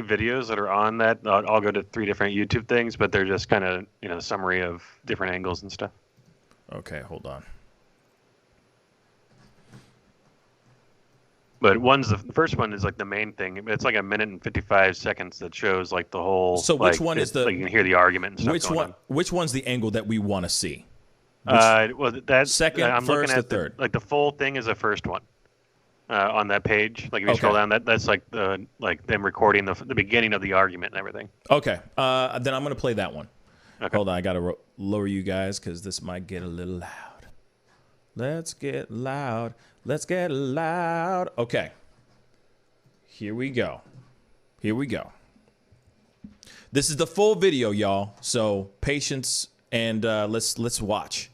videos that are on that. I'll go to 3 different YouTube things, but they're just kind of, summary of different angles and stuff. Okay, hold on. But the first one is like the main thing. It's like 1 minute and 55 seconds that shows like the whole. So which one is the? Like you can hear the argument and stuff. Which one's the angle that we want to see? That's second, I'm first, looking at the third. Like the full thing is the first one on that page. Like if you scroll down, that's like them recording the beginning of the argument and everything. Okay, then I'm going to play that one Okay. Hold on, I gotta lower you guys because this might get a little loud. Let's get loud. Let's get loud. Okay. Here we go. Here we go. This is the full video, y'all. So patience and let's watch.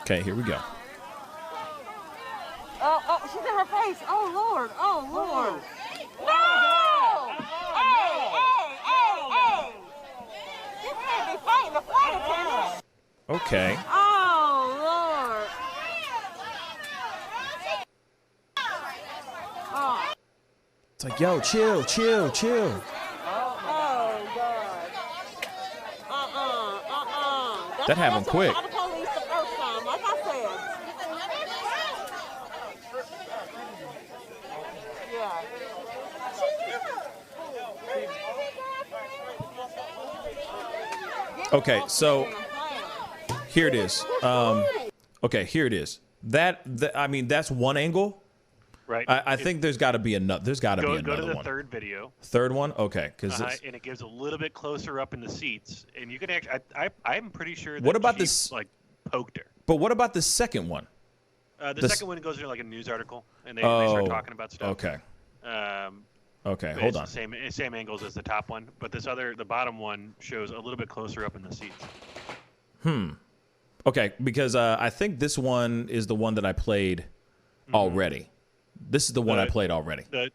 Okay, here we go. Oh, she's in her face. Oh, Lord. Oh, Lord. No! Hey! You can't be fighting the flight attendant. Okay. Oh, Lord. Oh. It's like, yo, chill. Oh, God. That happened quick. The police the first time, like I said. Yeah. Okay, so here it is. Okay, here it is. I mean, that's one angle. Right. I think there's got to be another. There's got to be another one. Go to the third video. Third one, okay, because and it gives a little bit closer up in the seats, and you can actually. I'm pretty sure. That what about she, this? Like poked her. But what about the second one? The second one goes into like a news article, and they start talking about stuff. Okay. Okay, But hold it's on. the same angles as the top one, but the bottom one shows a little bit closer up in the seats. Okay, because I think this one is the one that I played already. This is the one I played already. The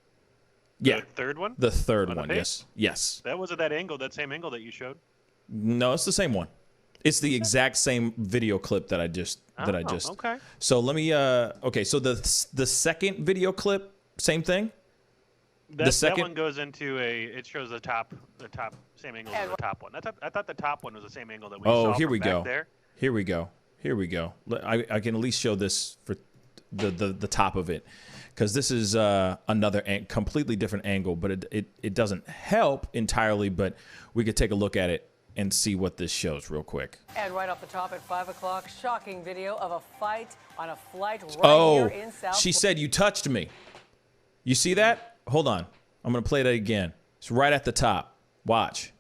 third one? The third On the one, page? yes. That wasn't that same angle that you showed? No, it's the same one. It's the exact same video clip that I just. Okay. So let me. Okay, so the second video clip, same thing. That one goes into it shows the top same angle as the top one. I thought the top one was the same angle that we saw here from we back go. there. Here we go. I can at least show this for the top of it, because this is another completely different angle, but it doesn't help entirely. But we could take a look at it and see what this shows real quick. And right off the top at 5 o'clock, shocking video of a fight on a flight here in South. She said, "You touched me." You see that? Hold on. I'm going to play that again. It's right at the top. Watch.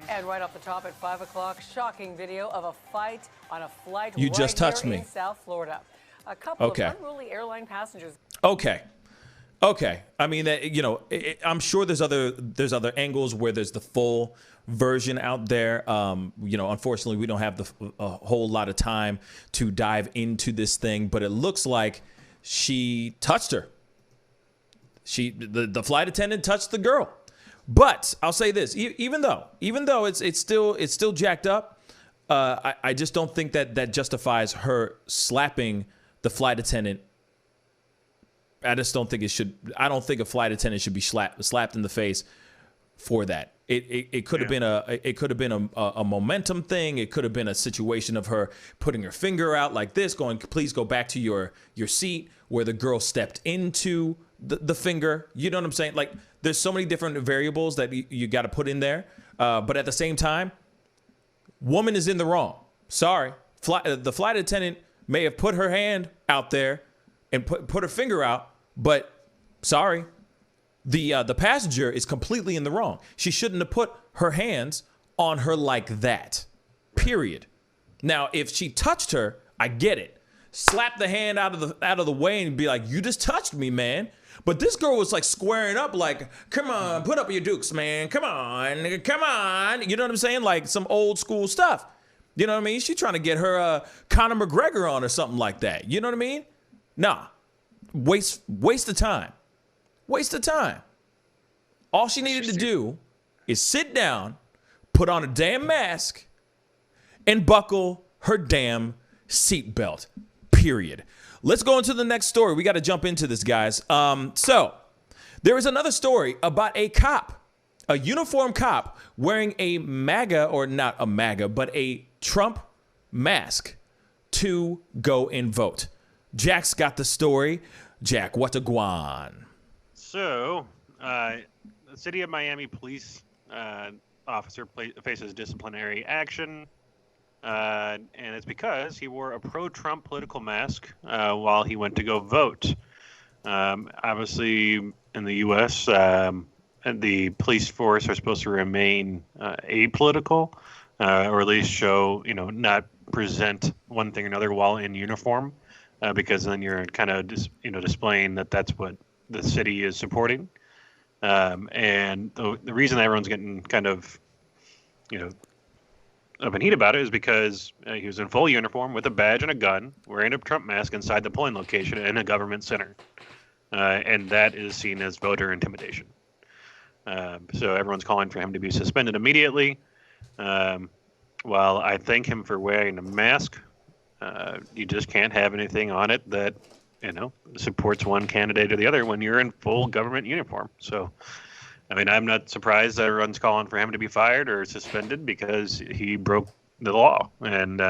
And right off the top at 5 o'clock, shocking video of a fight on a flight You just touched here me. in South Florida. A couple Okay. of unruly airline passengers. Okay. I mean, I'm sure there's other angles where there's the full version out there. Unfortunately, we don't have a whole lot of time to dive into this thing, but it looks like she touched her. The flight attendant touched the girl. But I'll say this: even though it's still jacked up, I just don't think that justifies her slapping the flight attendant. I just don't think it should. I don't think a flight attendant should be slapped in the face for that. It could have been a momentum thing. It could have been a situation of her putting her finger out like this, going, "Please go back to your seat," where the girl stepped into the finger. You know what I'm saying? Like, there's so many different variables that you got to put in there. But at the same time, woman is in the wrong. Sorry, the flight attendant may have put her hand out there and put her finger out. But sorry, the passenger is completely in the wrong. She shouldn't have put her hands on her like that. Period. Now, if she touched her, I get it. Slap the hand out of the way and be like, "You just touched me, man." But this girl was like squaring up, like, "Come on, put up your dukes, man. Come on, come on." You know what I'm saying? Like some old school stuff. You know what I mean? She's trying to get her Conor McGregor on or something like that. You know what I mean? Nah. Waste of time. Waste of time. All she needed to do is sit down, put on a damn mask, and buckle her damn seatbelt. Period. Let's go into the next story. We got to jump into this, guys. So there is another story about a cop, a uniformed cop wearing a MAGA, or not a MAGA, but a Trump mask to go and vote. Jack's got the story. Jack, what a guan? So, the city of Miami police officer faces disciplinary action, and it's because he wore a pro-Trump political mask while he went to go vote. Obviously, in the U.S., the police force are supposed to remain apolitical, or at least show, not present one thing or another while in uniform, because then you're kind of displaying that that's what the city is supporting. And the reason everyone's getting kind of, up in heat about it is because he was in full uniform with a badge and a gun, wearing a Trump mask inside the polling location in a government center. And that is seen as voter intimidation. So everyone's calling for him to be suspended immediately. While I thank him for wearing a mask, you just can't have anything on it that, supports one candidate or the other when you're in full government uniform. So, I'm not surprised that everyone's calling for him to be fired or suspended because he broke the law. And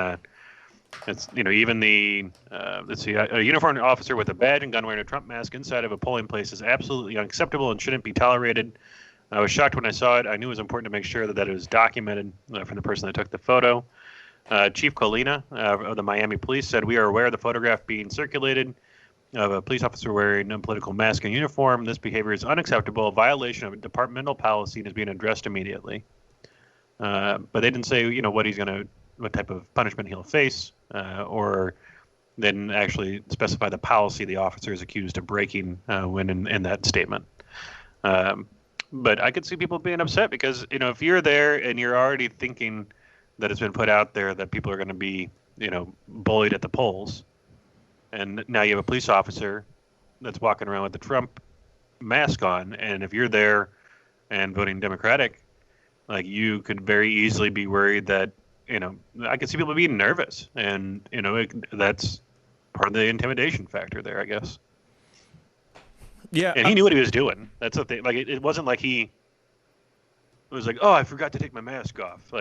it's, even the, a uniformed officer with a badge and gun wearing a Trump mask inside of a polling place is absolutely unacceptable and shouldn't be tolerated. I was shocked when I saw it. I knew it was important to make sure that it was documented from the person that took the photo. Chief Colina of the Miami Police said, "We are aware of the photograph being circulated of a police officer wearing a political mask and uniform. This behavior is unacceptable, a violation of departmental policy, and is being addressed immediately." But they didn't say, what type of punishment he'll face, or they didn't actually specify the policy the officer is accused of breaking when in that statement. But I could see people being upset because, if you're there and you're already thinking that it's been put out there that people are going to be, bullied at the polls, and now you have a police officer that's walking around with the Trump mask on, and if you're there and voting Democratic, you could very easily be worried that, I could see people being nervous, and, that's part of the intimidation factor there, I guess. Yeah. And he knew what he was doing. That's the thing. It wasn't like he was like, "Oh, I forgot to take my mask off."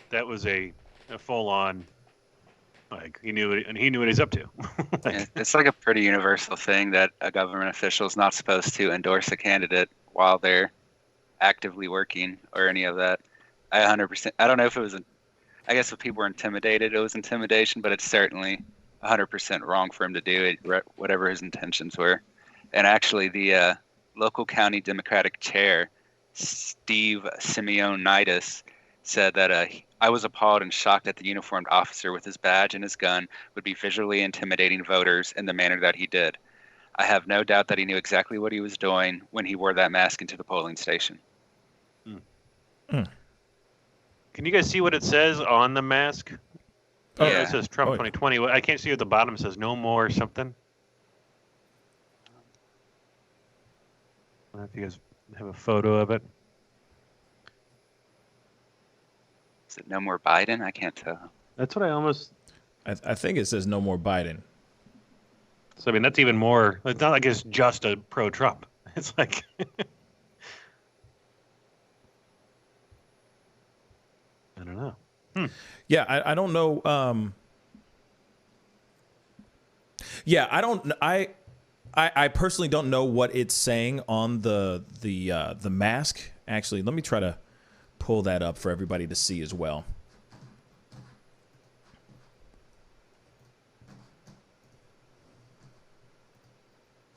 That was a full-on, he knew what he's up to. It's like a pretty universal thing that a government official is not supposed to endorse a candidate while they're actively working or any of that. I 100%. I don't know if it was. I guess if people were intimidated, it was intimidation, but it's certainly 100% wrong for him to do it, whatever his intentions were. And actually, the local county Democratic chair, Steve Simeonitis, said that I was appalled and shocked that the uniformed officer with his badge and his gun would be visually intimidating voters in the manner that he did. I have no doubt that he knew exactly what he was doing when he wore that mask into the polling station. Can you guys see what it says on the mask? Oh, yeah. It says Trump 2020. I can't see at the bottom. It says no more something. I don't know if you guys have a photo of it. Is it no more Biden? I can't tell. That's what I almost... I think it says no more Biden. So, that's even more... It's not like it's just a pro-Trump. It's like... I don't know. Yeah, I don't know. Yeah, I personally don't know what it's saying on the mask. Actually, let me try to pull that up for everybody to see as well.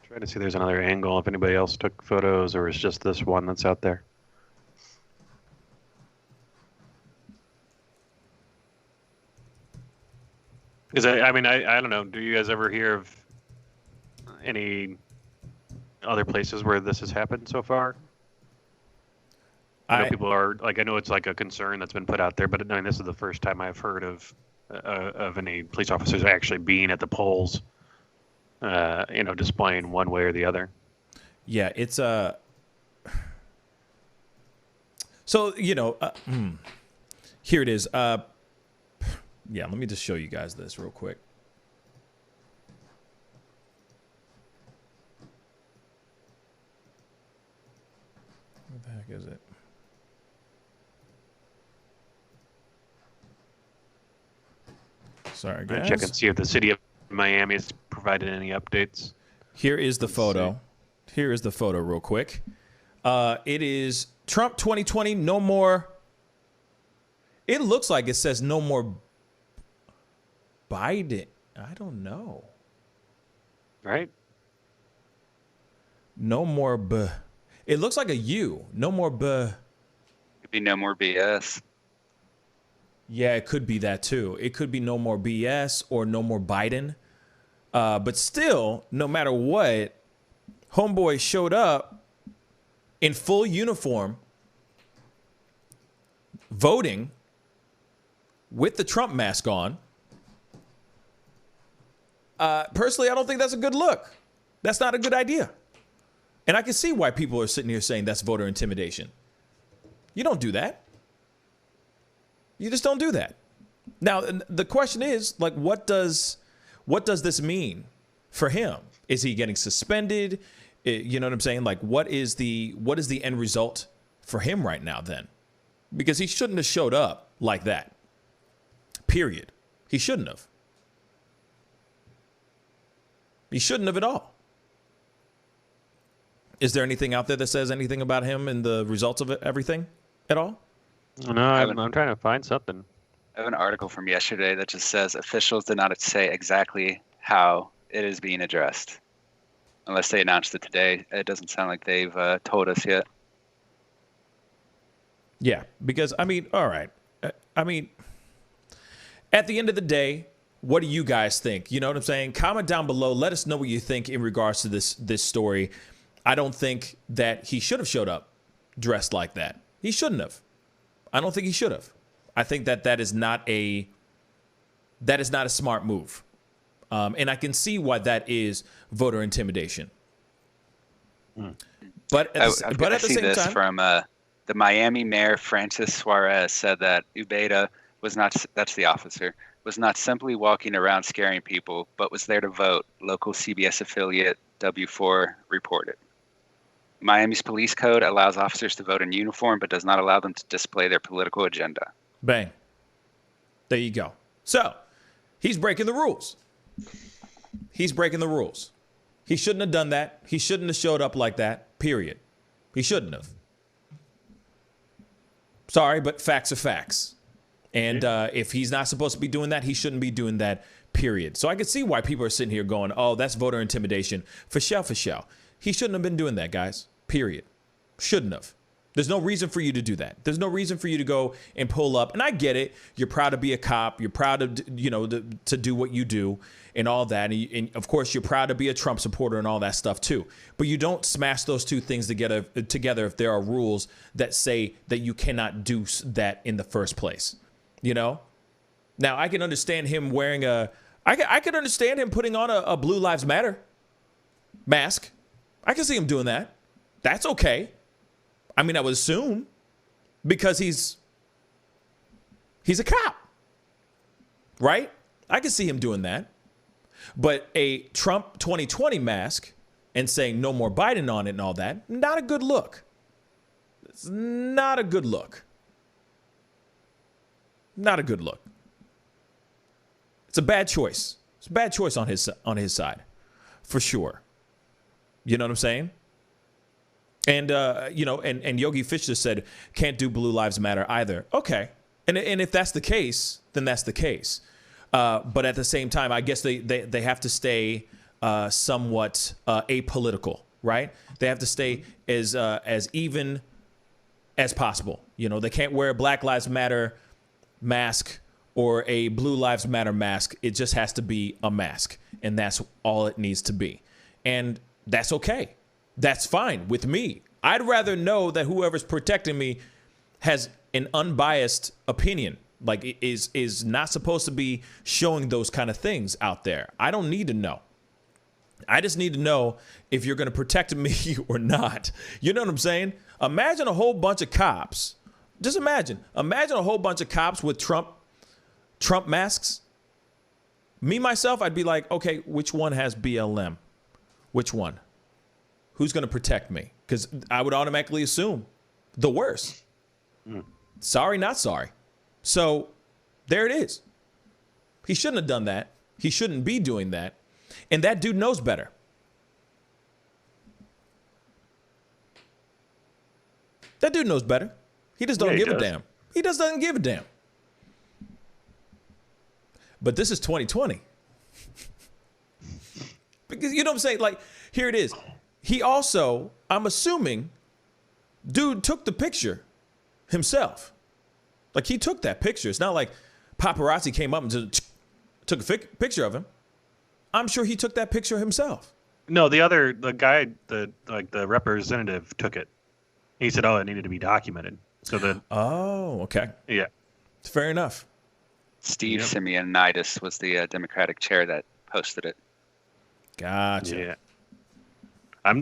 Trying to see if there's another angle, if anybody else took photos or it's just this one that's out there. Because I don't know. Do you guys ever hear of any other places where this has happened so far? I know people are I know it's like a concern that's been put out there, but this is the first time I've heard of any police officers actually being at the polls, displaying one way or the other. Yeah, it's So here it is. Yeah, let me just show you guys this real quick. What the heck is it? Sorry, guys. Check and see if the city of Miami has provided any updates. Here is the photo. Here is the photo real quick. It is Trump 2020, no more It looks like it says no more Biden. I don't know. Right? No more B. It looks like a U. No more B. Could be no more BS. Yeah, it could be that too. It could be no more BS or no more Biden. But still, no matter what, homeboy showed up in full uniform, voting with the Trump mask on. Personally, I don't think that's a good look. That's not a good idea. And I can see why people are sitting here saying that's voter intimidation. You don't do that. You just don't do that. Now, the question is, like, what does this mean for him? Is he getting suspended? You know what I'm saying? Like, what is the end result for him right now then? Because he shouldn't have showed up like that. Period. He shouldn't have. He shouldn't have at all. Is there anything out there that says anything about him and the results of everything at all? No, I'm trying to find something. I have an article from yesterday that just says officials did not say exactly how it is being addressed. Unless they announced it today. It doesn't sound like they've told us yet. Yeah, because, I mean, all right. I mean, at the end of the day, what do you guys think? You know what I'm saying? Comment down below. Let us know what you think in regards to this story. I don't think that he should have showed up dressed like that. He shouldn't have. I don't think he should have. I think that is not a smart move. And I can see why that is voter intimidation. But at the same time, from the Miami mayor Francis Suarez said that Ubeda was not, that's the officer, was not simply walking around scaring people, but was there to vote, local CBS affiliate W4 reported. Miami's police code allows officers to vote in uniform, but does not allow them to display their political agenda. Bang. There you go. So, he's breaking the rules. He's breaking the rules. He shouldn't have done that. He shouldn't have showed up like that, period. He shouldn't have. Sorry, but facts are facts. And if he's not supposed to be doing that, he shouldn't be doing that, period. So I can see why people are sitting here going, oh, that's voter intimidation. For sure, for sure. He shouldn't have been doing that, guys, period. Shouldn't have. There's no reason for you to do that. There's no reason for you to go and pull up. And I get it. You're proud to be a cop. You're proud to do what you do and all that. And of course, you're proud to be a Trump supporter and all that stuff, too. But you don't smash those two things together if there are rules that say that you cannot do that in the first place. You know? Now, I can understand him wearing I could understand him putting on a Blue Lives Matter mask. I can see him doing that. That's okay. I mean, I would assume because he's a cop, right? I can see him doing that. But a Trump 2020 mask and saying no more Biden on it and all that, not a good look. It's not a good look. Not a good look. It's a bad choice. It's a bad choice on his side, for sure. You know what I'm saying? And, and Yogi Fish just said, can't do Blue Lives Matter either. Okay. And if that's the case, then that's the case. But at the same time, I guess they have to stay somewhat apolitical, right? They have to stay as even as possible. You know, they can't wear a Black Lives Matter mask or a Blue Lives Matter mask. It just has to be a mask. And that's all it needs to be. And that's okay. That's fine with me. I'd rather know that whoever's protecting me has an unbiased opinion, like is not supposed to be showing those kind of things out there. I don't need to know. I just need to know if you're going to protect me or not. You know what I'm saying? Imagine a whole bunch of cops. Just imagine a whole bunch of cops with Trump masks. Me, myself, I'd be like, okay, which one has BLM? Which one? Who's going to protect me? Because I would automatically assume the worst. Sorry, not sorry. So there it is. He shouldn't have done that. He shouldn't be doing that. And that dude knows better. That dude knows better. He just don't give a damn. He just doesn't give a damn. But this is 2020. Because you know what I'm saying? Like, here it is. He also, I'm assuming, dude took the picture himself. Like, he took that picture. It's not like paparazzi came up and just took a picture of him. I'm sure he took that picture himself. No, the guy, the representative took it. He said, "Oh, it needed to be documented." So okay. Yeah. Fair enough. Steve Simeonitis was the Democratic chair that posted it. Gotcha. Yeah. I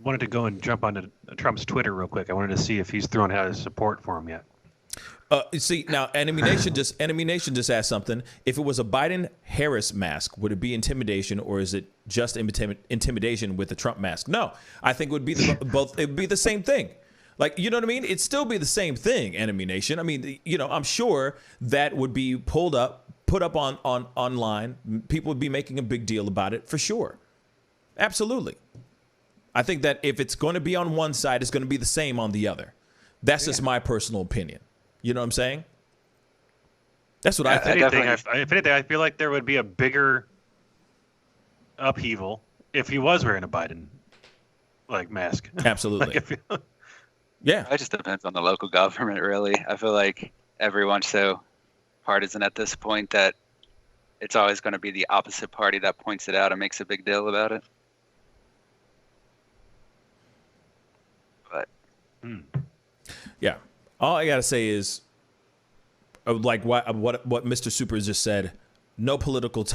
wanted to go and jump onto Trump's Twitter real quick. I wanted to see if he's thrown out his support for him yet. You see, now Enemy Nation just asked something. If it was a Biden-Harris mask, would it be intimidation, or is it just intimidation with the Trump mask? No, I think it would be both. It would be the same thing. Like, you know what I mean? It'd still be the same thing, Enemy Nation. I mean, you know, I'm sure that would be put up on online. People would be making a big deal about it for sure. Absolutely. I think that if it's going to be on one side, it's going to be the same on the other. That's just my personal opinion. You know what I'm saying? That's what I think. If anything, I feel like there would be a bigger upheaval if he was wearing a Biden mask. Absolutely. Yeah. It just depends on the local government, really. I feel like everyone's so partisan at this point that it's always going to be the opposite party that points it out and makes a big deal about it. But yeah, all I gotta say is, like what Mr. Super just said, no political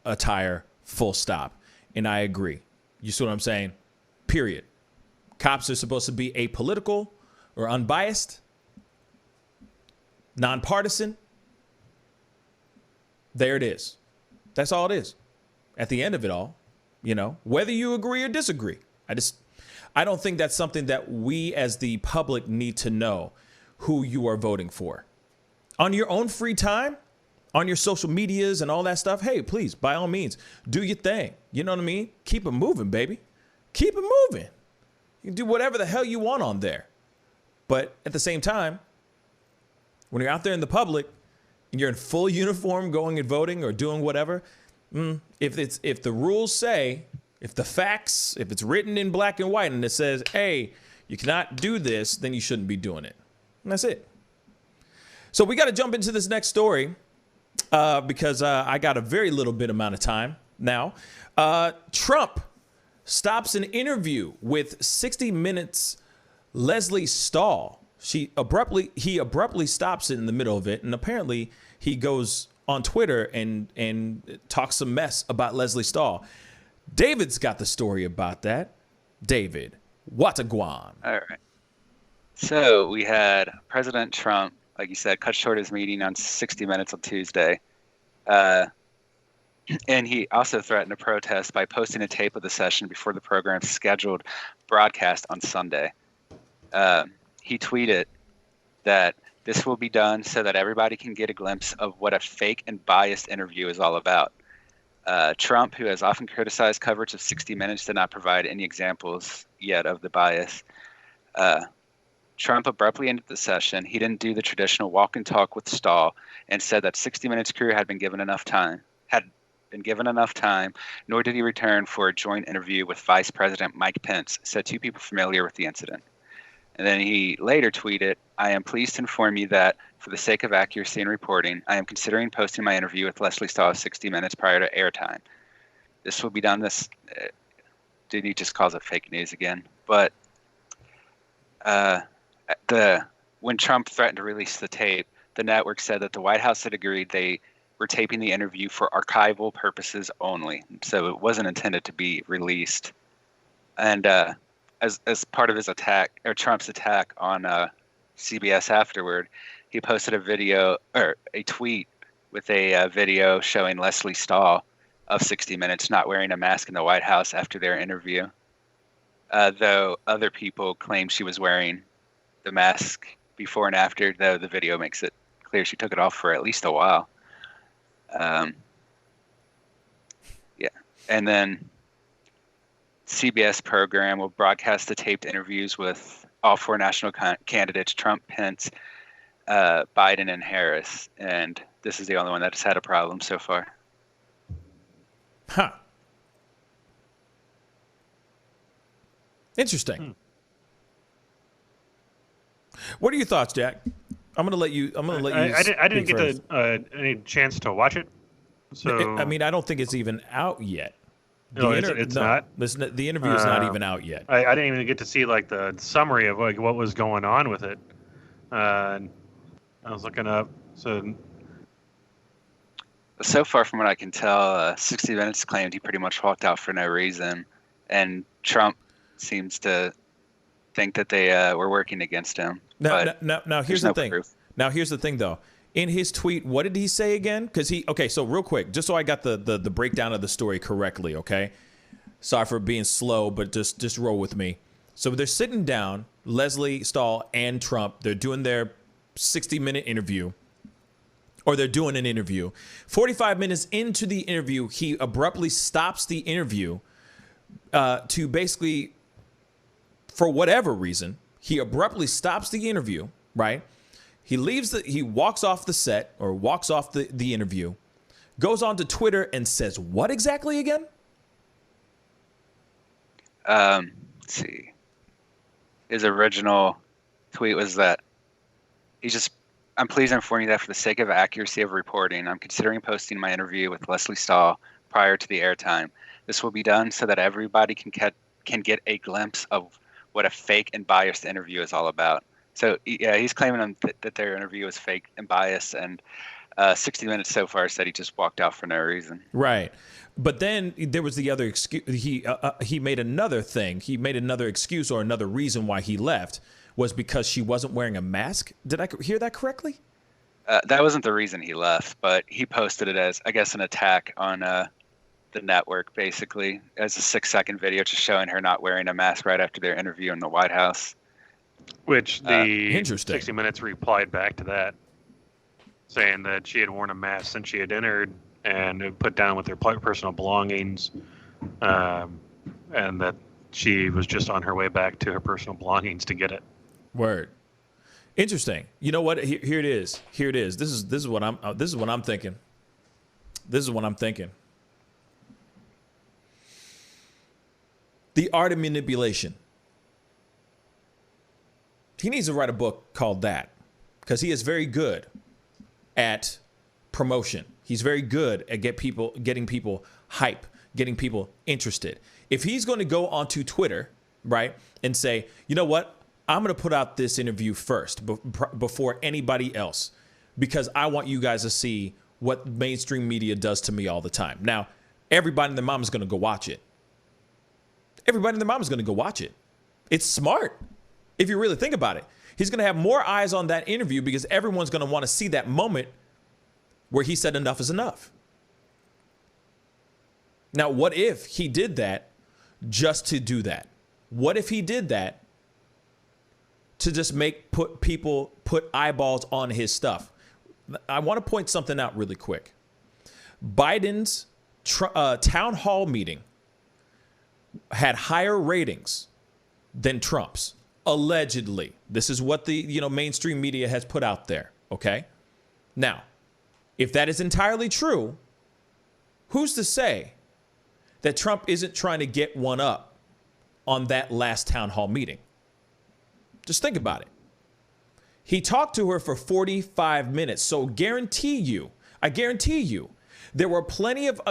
attire, full stop. And I agree. You see what I'm saying? Period. Cops are supposed to be apolitical or unbiased, nonpartisan. There it is. That's all it is. At the end of it all, you know, whether you agree or disagree. I don't think that's something that we as the public need to know who you are voting for. On your own free time, on your social medias and all that stuff, hey, please, by all means, do your thing. You know what I mean? Keep it moving, baby. Keep it moving. You can do whatever the hell you want on there. But at the same time, when you're out there in the public and you're in full uniform going and voting or doing whatever, if the rules say, if the facts, if it's written in black and white and it says, hey, you cannot do this, then you shouldn't be doing it. And that's it. So we got to jump into this next story because I got a very little bit amount of time now. Trump stops an interview with 60 Minutes Leslie Stahl. He abruptly stops it in the middle of it, and apparently he goes on Twitter and talks some mess about Leslie Stahl. David's got the story about that. David, Wataguan. All right. So we had President Trump, like you said, cut short his meeting on 60 Minutes on Tuesday. And he also threatened to protest by posting a tape of the session before the program's scheduled broadcast on Sunday. He tweeted that this will be done so that everybody can get a glimpse of what a fake and biased interview is all about. Trump, who has often criticized coverage of 60 Minutes, did not provide any examples yet of the bias. Trump abruptly ended the session. He didn't do the traditional walk and talk with Stahl and said that 60 Minutes crew had been given enough time, nor did he return for a joint interview with Vice President Mike Pence, said two people familiar with the incident. And then he later tweeted, I am pleased to inform you that, for the sake of accuracy in reporting, I am considering posting my interview with Leslie Stahl 60 Minutes prior to airtime. This will be done did he just calls it fake news again? But when Trump threatened to release the tape, the network said that the White House had agreed they were taping the interview for archival purposes only. So it wasn't intended to be released. And as part of his attack, or Trump's attack on CBS afterward, he posted a tweet with a video showing Leslie Stahl of 60 Minutes not wearing a mask in the White House after their interview. Though other people claim she was wearing the mask before and after, though the video makes it clear she took it off for at least a while. And then CBS program will broadcast the taped interviews with all four national candidates, Trump, Pence, Biden, and Harris. And this is the only one that's had a problem so far. Huh. Interesting. What are your thoughts, Jack? I'm gonna let you. I didn't get any chance to watch it. So I mean, I don't think it's even out yet. No, it's not. The interview is not even out yet. I didn't even get to see like the summary of like what was going on with it. I was looking up. So far, from what I can tell, 60 Minutes claimed he pretty much walked out for no reason, and Trump seems to think that they were working against him. Now here's the thing. Proof. Now here's the thing, though. In his tweet, what did he say again? Because so real quick, just so I got the breakdown of the story correctly, okay? Sorry for being slow, but just roll with me. So they're sitting down, Leslie Stahl and Trump. They're doing their 60-minute interview. Or they're doing an interview. 45 minutes into the interview, he abruptly stops the interview to basically, for whatever reason, he abruptly stops the interview, right? He walks off the set or walks off the interview, goes on to Twitter and says what exactly again? Let's see. His original tweet was that I'm pleased to inform you that for the sake of accuracy of reporting, I'm considering posting my interview with Leslie Stahl prior to the airtime. This will be done so that everybody can get a glimpse of what a fake and biased interview is all about. So yeah, he's claiming that their interview was fake and biased, and 60 Minutes so far said he just walked out for no reason. Right. But then there was the other excuse. He made another thing. He made another excuse or another reason why he left was because she wasn't wearing a mask. Did I hear that correctly? That wasn't the reason he left, but he posted it as, I guess, an attack on the network, basically, as a 6-second video just showing her not wearing a mask right after their interview in the White House. Which the interesting. 60 Minutes replied back to that, saying that she had worn a mask since she had entered and put down with her personal belongings, and that she was just on her way back to her personal belongings to get it. Word. Interesting. You know what? Here it is. Here it is. This is what I'm thinking. This is what I'm thinking. The Art of Manipulation. He needs to write a book called that, because he is very good at promotion. He's very good at getting people hype, getting people interested. If he's going to go onto Twitter, right, and say, you know what, I'm going to put out this interview first before anybody else, because I want you guys to see what mainstream media does to me all the time. Now, everybody and their mom is going to go watch it. Everybody and their mom is going to go watch it. It's smart. If you really think about it, he's going to have more eyes on that interview because everyone's going to want to see that moment where he said enough is enough. Now, what if he did that just to do that? What if he did that to just put eyeballs on his stuff? I want to point something out really quick. Biden's town hall meeting had higher ratings than Trump's. Allegedly. This is what the mainstream media has put out there. Okay. Now, if that is entirely true, who's to say that Trump isn't trying to get one up on that last town hall meeting? Just think about it. He talked to her for 45 minutes. So I guarantee you, there were plenty of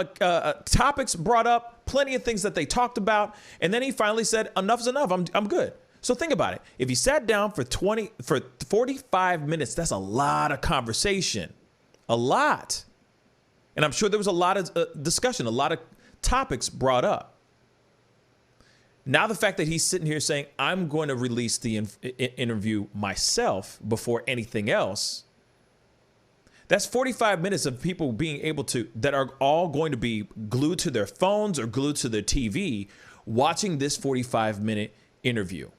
topics brought up, plenty of things that they talked about. And then he finally said, enough's enough. I'm good. So think about it. If he sat down for 45 minutes, that's a lot of conversation. A lot. And I'm sure there was a lot of discussion, a lot of topics brought up. Now the fact that he's sitting here saying, I'm going to release the interview myself before anything else, that's 45 minutes of people being able to, that are all going to be glued to their phones or glued to their TV, watching this 45-minute interview.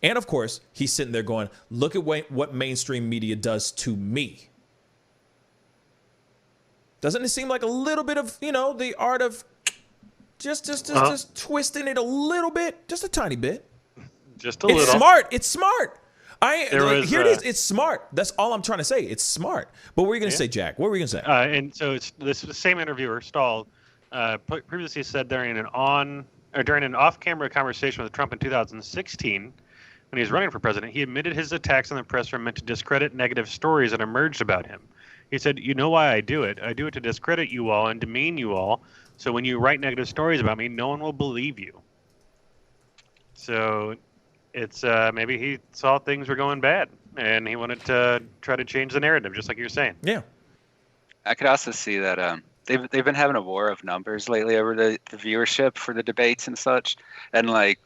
And of course, he's sitting there going, look at what mainstream media does to me. Doesn't it seem like a little bit of, the art of just twisting it a little bit, just a tiny bit? Just a little. It's smart. It's smart. Here it is. It's smart. That's all I'm trying to say. It's smart. But what were you going to say, Jack? What were you going to say? And so this is the same interviewer, Stahl, previously said during an off-camera conversation with Trump in 2016, when he was running for president, he admitted his attacks on the press were meant to discredit negative stories that emerged about him. He said, "You know why I do it? I do it to discredit you all and demean you all. So when you write negative stories about me, no one will believe you." So it's maybe he saw things were going bad and he wanted to try to change the narrative, just like you're saying. Yeah. I could also see that they've been having a war of numbers lately over the viewership for the debates and such. And like,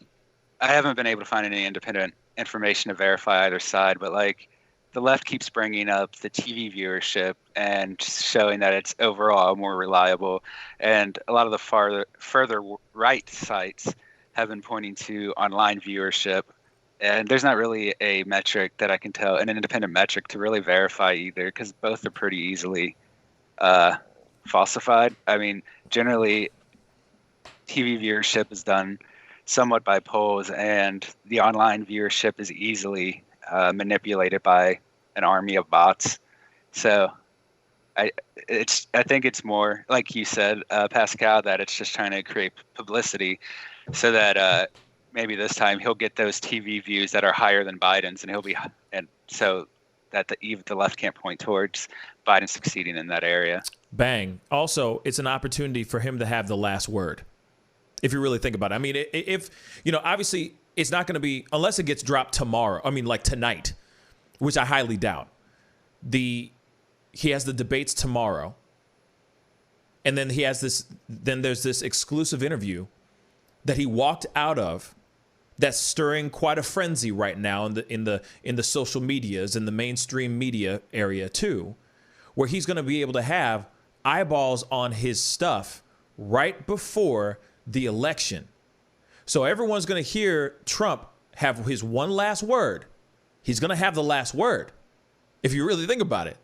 I haven't been able to find any independent information to verify either side, but like the left keeps bringing up the TV viewership and showing that it's overall more reliable. And a lot of the further right sites have been pointing to online viewership. And there's not really a metric that I can tell, an independent metric to really verify either, because both are pretty easily falsified. I mean, generally, TV viewership is done somewhat by polls, and the online viewership is easily manipulated by an army of bots. So I think it's more, like you said, Pascal, that it's just trying to create publicity so that maybe this time he'll get those TV views that are higher than Biden's, and so that the left can't point towards Biden succeeding in that area. Bang. Also, it's an opportunity for him to have the last word. If you really think about it. I mean, if, obviously it's not going to be, unless it gets dropped tomorrow. I mean, like tonight, which I highly doubt. He has the debates tomorrow. And then there's this exclusive interview that he walked out of that's stirring quite a frenzy right now in the social medias and the mainstream media area too, where he's going to be able to have eyeballs on his stuff right before the election. So everyone's going to hear Trump have his one last word. He's going to have the last word, if you really think about it,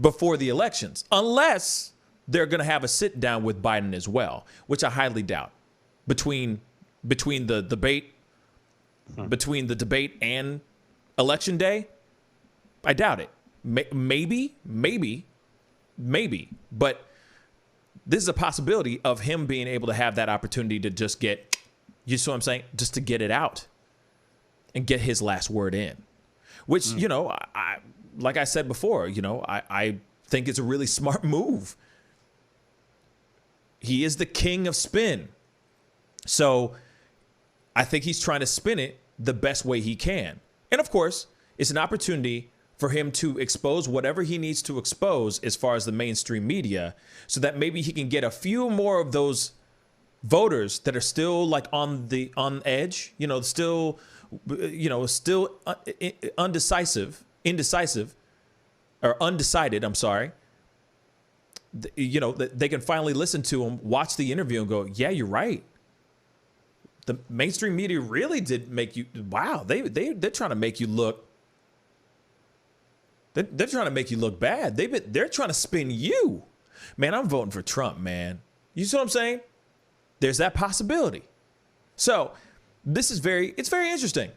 before the elections, unless they're going to have a sit down with Biden as well, which I highly doubt. Between the debate and election day, I doubt it. Maybe, but this is a possibility of him being able to have that opportunity to just get, you see what I'm saying? Just to get it out and get his last word in, which, I like I said before, I think it's a really smart move. He is the king of spin. So I think he's trying to spin it the best way he can. And of course, it's an opportunity for him to expose whatever he needs to expose as far as the mainstream media, so that maybe he can get a few more of those voters that are still like on edge, still indecisive or undecided. I'm sorry. They can finally listen to him, watch the interview and go, yeah, you're right. The mainstream media really did make you, wow, they're trying to make you look, they're trying to make you look bad. They're trying to spin you. Man, I'm voting for Trump, man. You see what I'm saying? There's that possibility. So this is it's very interesting.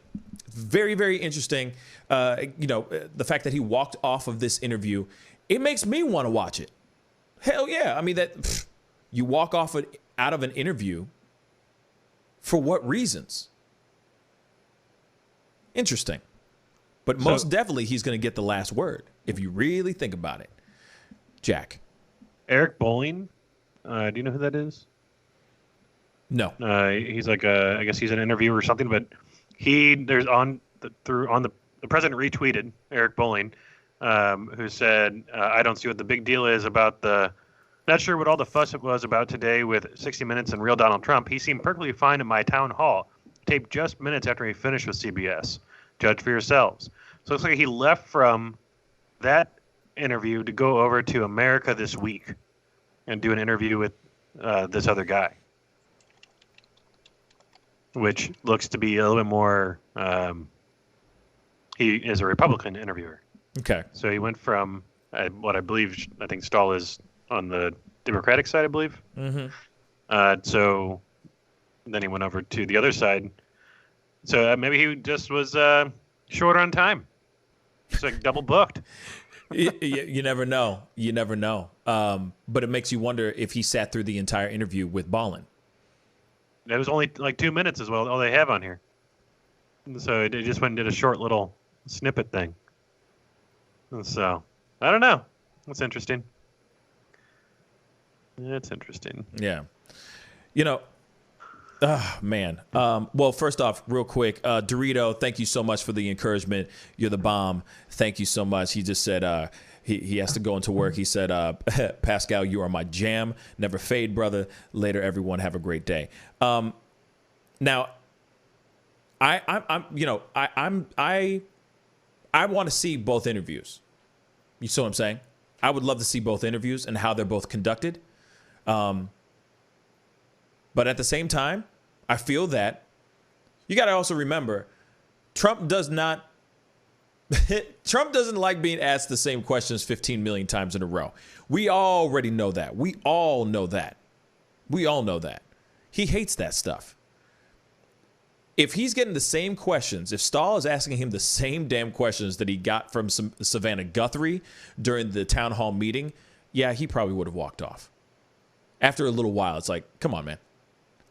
Very, very interesting. The fact that he walked off of this interview, it makes me want to watch it. Hell yeah. I mean, you walk out of an interview. For what reasons? Interesting. But most definitely he's going to get the last word, if you really think about it. Jack. Eric Bolling. Do you know who that is? No. He's like I guess he's an interviewer or something, but the president retweeted Eric Bolling, who said, I don't see what the big deal is about not sure what all the fuss it was about today with 60 Minutes and real Donald Trump. He seemed perfectly fine at my town hall, taped just minutes after he finished with CBS. Judge for yourselves. So it looks like he left from that interview to go over to America This Week and do an interview with this other guy, which looks to be a little bit more, he is a Republican interviewer. Okay. So he went from I think Stahl is on the Democratic side, I believe. Mm-hmm. So then he went over to the other side. So maybe he just was short on time. It's like double booked. You never know. You never know. But it makes you wonder if he sat through the entire interview with Ballin. It was only like 2 minutes as well, all they have on here. So they just went and did a short little snippet thing. So, I don't know. That's interesting. It's interesting. Yeah. You know, man. Well, first off, real quick, Dorito, thank you so much for the encouragement. You're the bomb. Thank you so much. He just said he has to go into work. He said, Pascal, you are my jam. Never fade, brother. Later, everyone. Have a great day. Now, I want to see both interviews. You see what I'm saying? I would love to see both interviews and how they're both conducted. But at the same time, I feel that you got to also remember Trump doesn't like being asked the same questions 15 million times in a row. We already know that. We all know that. He hates that stuff. If he's getting the same questions, if Stahl is asking him the same damn questions that he got from Savannah Guthrie during the town hall meeting, yeah, he probably would have walked off. After a little while, it's like, come on, man.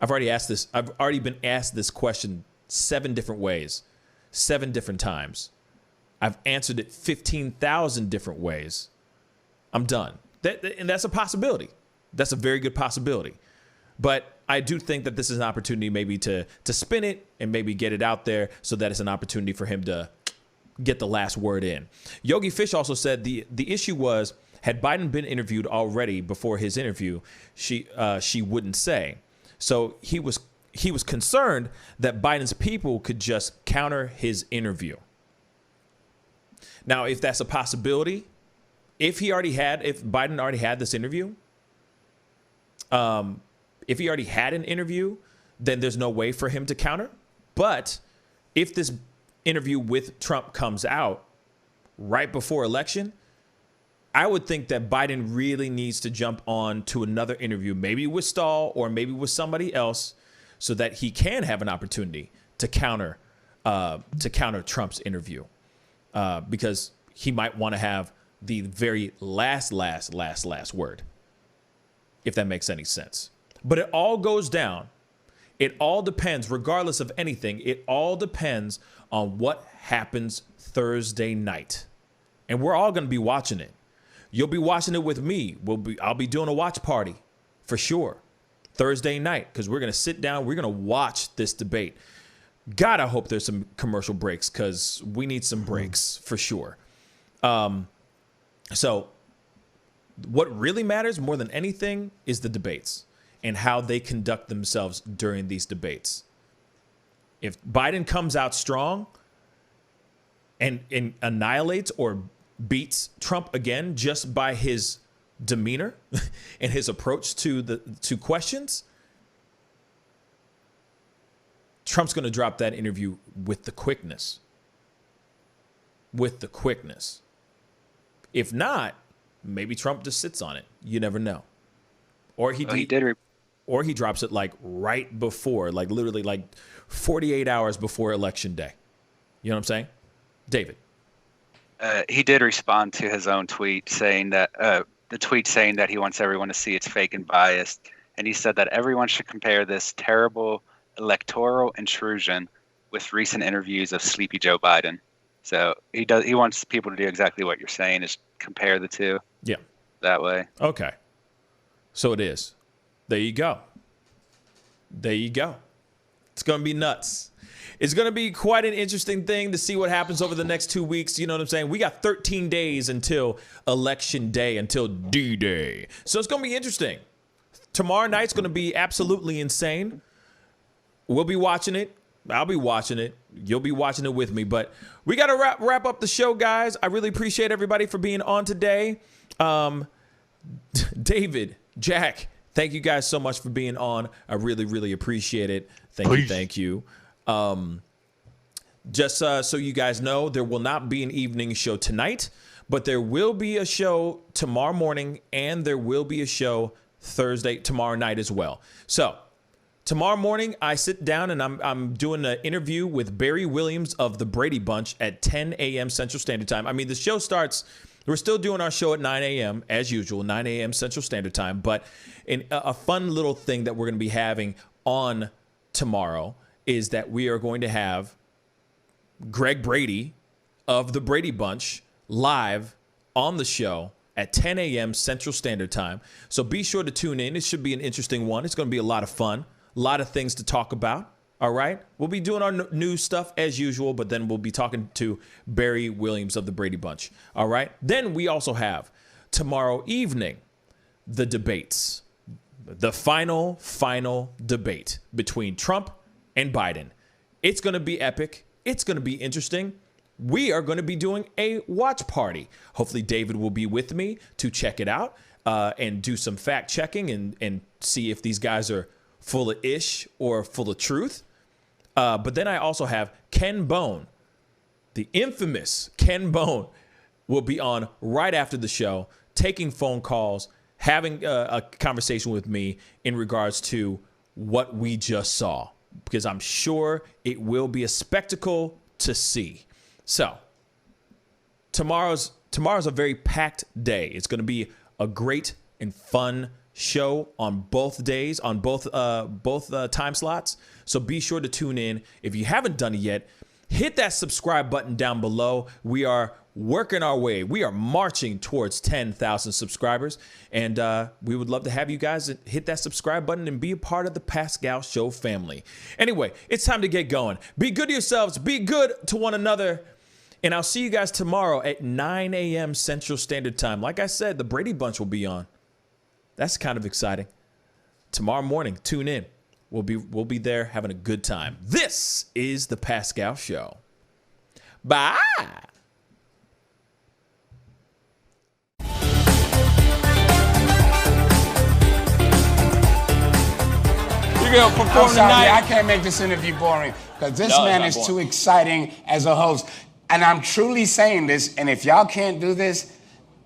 I've already been asked this question 7 different ways, 7 different times. I've answered it 15,000 different ways. I'm done. And that's a possibility. That's a very good possibility. But I do think that this is an opportunity maybe to spin it and maybe get it out there so that it's an opportunity for him to get the last word in. Yogi Fish also said the issue was, had Biden been interviewed already before his interview, she wouldn't say. So he was concerned that Biden's people could just counter his interview. Now, if that's a possibility, if Biden already had this interview, if he already had an interview, then there's no way for him to counter. But if this interview with Trump comes out right before election, I would think that Biden really needs to jump on to another interview, maybe with Stahl or maybe with somebody else, so that he can have an opportunity to counter Trump's interview, because he might want to have the very last word, if that makes any sense. But it all goes down. It all depends, regardless of anything. It all depends on what happens Thursday night, and we're all going to be watching it. You'll be watching it with me. I'll be doing a watch party for sure Thursday night, because we're going to sit down. We're going to watch this debate. God, I hope there's some commercial breaks, because we need some breaks for sure. So what really matters more than anything is the debates and how they conduct themselves during these debates. If Biden comes out strong and annihilates or beats Trump again just by his demeanor and his approach to questions, Trump's going to drop that interview with the quickness. If not, maybe Trump just sits on it. You never know. Or he drops it like right before, like literally like 48 hours before Election Day. You know what I'm saying? David. He did respond to his own tweet saying that he wants everyone to see it's fake and biased. And he said that everyone should compare this terrible electoral intrusion with recent interviews of Sleepy Joe Biden. So he wants people to do exactly what you're saying, is compare the two. Yeah. That way. Okay. So it is. There you go. It's going to be nuts. It's going to be quite an interesting thing to see what happens over the next 2 weeks. You know what I'm saying? We got 13 days until Election Day, until D-Day. So it's going to be interesting. Tomorrow night's going to be absolutely insane. We'll be watching it. I'll be watching it. You'll be watching it with me. But we got to wrap up the show, guys. I really appreciate everybody for being on today. David, Jack, thank you guys so much for being on. I really, really appreciate it. Thank you. Just so you guys know, there will not be an evening show tonight, but there will be a show tomorrow morning, and there will be a show tomorrow night as well. So Tomorrow morning, I sit down and I'm doing an interview with Barry Williams of the Brady Bunch at 10 a.m. Central Standard Time. I mean, the show starts, we're still doing our show at 9 a.m. as usual, 9 a.m. Central Standard Time. But a fun little thing that we're going to be having on tomorrow is that we are going to have Greg Brady of the Brady Bunch live on the show at 10 a.m. Central Standard Time. So be sure to tune in. It should be an interesting one. It's going to be a lot of fun. A lot of things to talk about. All right. We'll be doing our news stuff as usual, but then we'll be talking to Barry Williams of the Brady Bunch. All right. Then we also have tomorrow evening, the debates, the final debate between Trump and Biden. It's going to be epic. It's going to be interesting. We are going to be doing a watch party. Hopefully David will be with me to check it out and do some fact checking and see if these guys are full of ish or full of truth. But then I also have Ken Bone, the infamous Ken Bone, will be on right after the show, taking phone calls, having a conversation with me in regards to what we just saw, because I'm sure it will be a spectacle to see. So tomorrow's a very packed day. It's going to be a great and fun show on both days, on both time slots. So be sure to tune in. If you haven't done it yet, hit that subscribe button down below. We are working our way. We are marching towards 10,000 subscribers. And we would love to have you guys hit that subscribe button and be a part of the Pascal Show family. Anyway, it's time to get going. Be good to yourselves. Be good to one another. And I'll see you guys tomorrow at 9 a.m. Central Standard Time. Like I said, the Brady Bunch will be on. That's kind of exciting. Tomorrow morning, tune in. We'll be there having a good time. This is the Pascal Show. Bye. You're going to perform tonight. I can't make this interview boring because this man is too exciting as a host. And I'm truly saying this, and if y'all can't do this,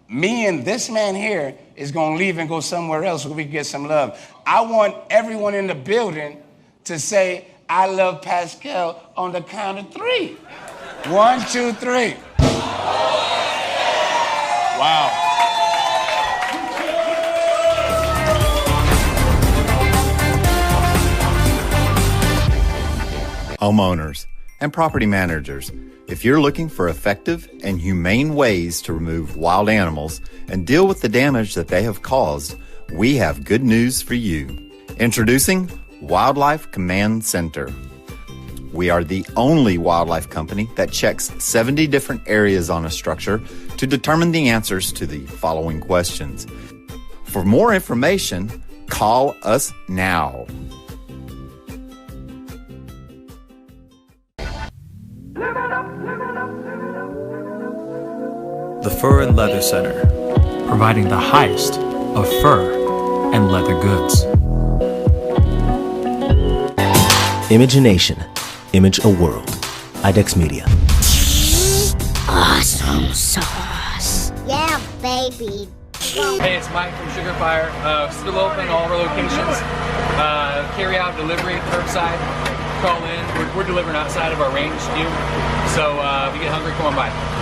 me and this man here is going to leave and go somewhere else so we can get some love. I want everyone in the building to say, I love Pascal on the count of 3. 1, 2, 3. Wow. Homeowners and property managers, if you're looking for effective and humane ways to remove wild animals and deal with the damage that they have caused, we have good news for you. Introducing Wildlife Command Center. We are the only wildlife company that checks 70 different areas on a structure to determine the answers to the following questions. For more information, call us now. The Fur and Leather Center, providing the highest of fur and leather goods. Imagination, Image a World, IDEX Media. Awesome sauce. Yeah, baby. Hey, it's Mike from Sugar Fire. Still open all of our locations. Carry out, delivery, curbside. Call in. We're delivering outside of our range, too. So if you get hungry, come on by.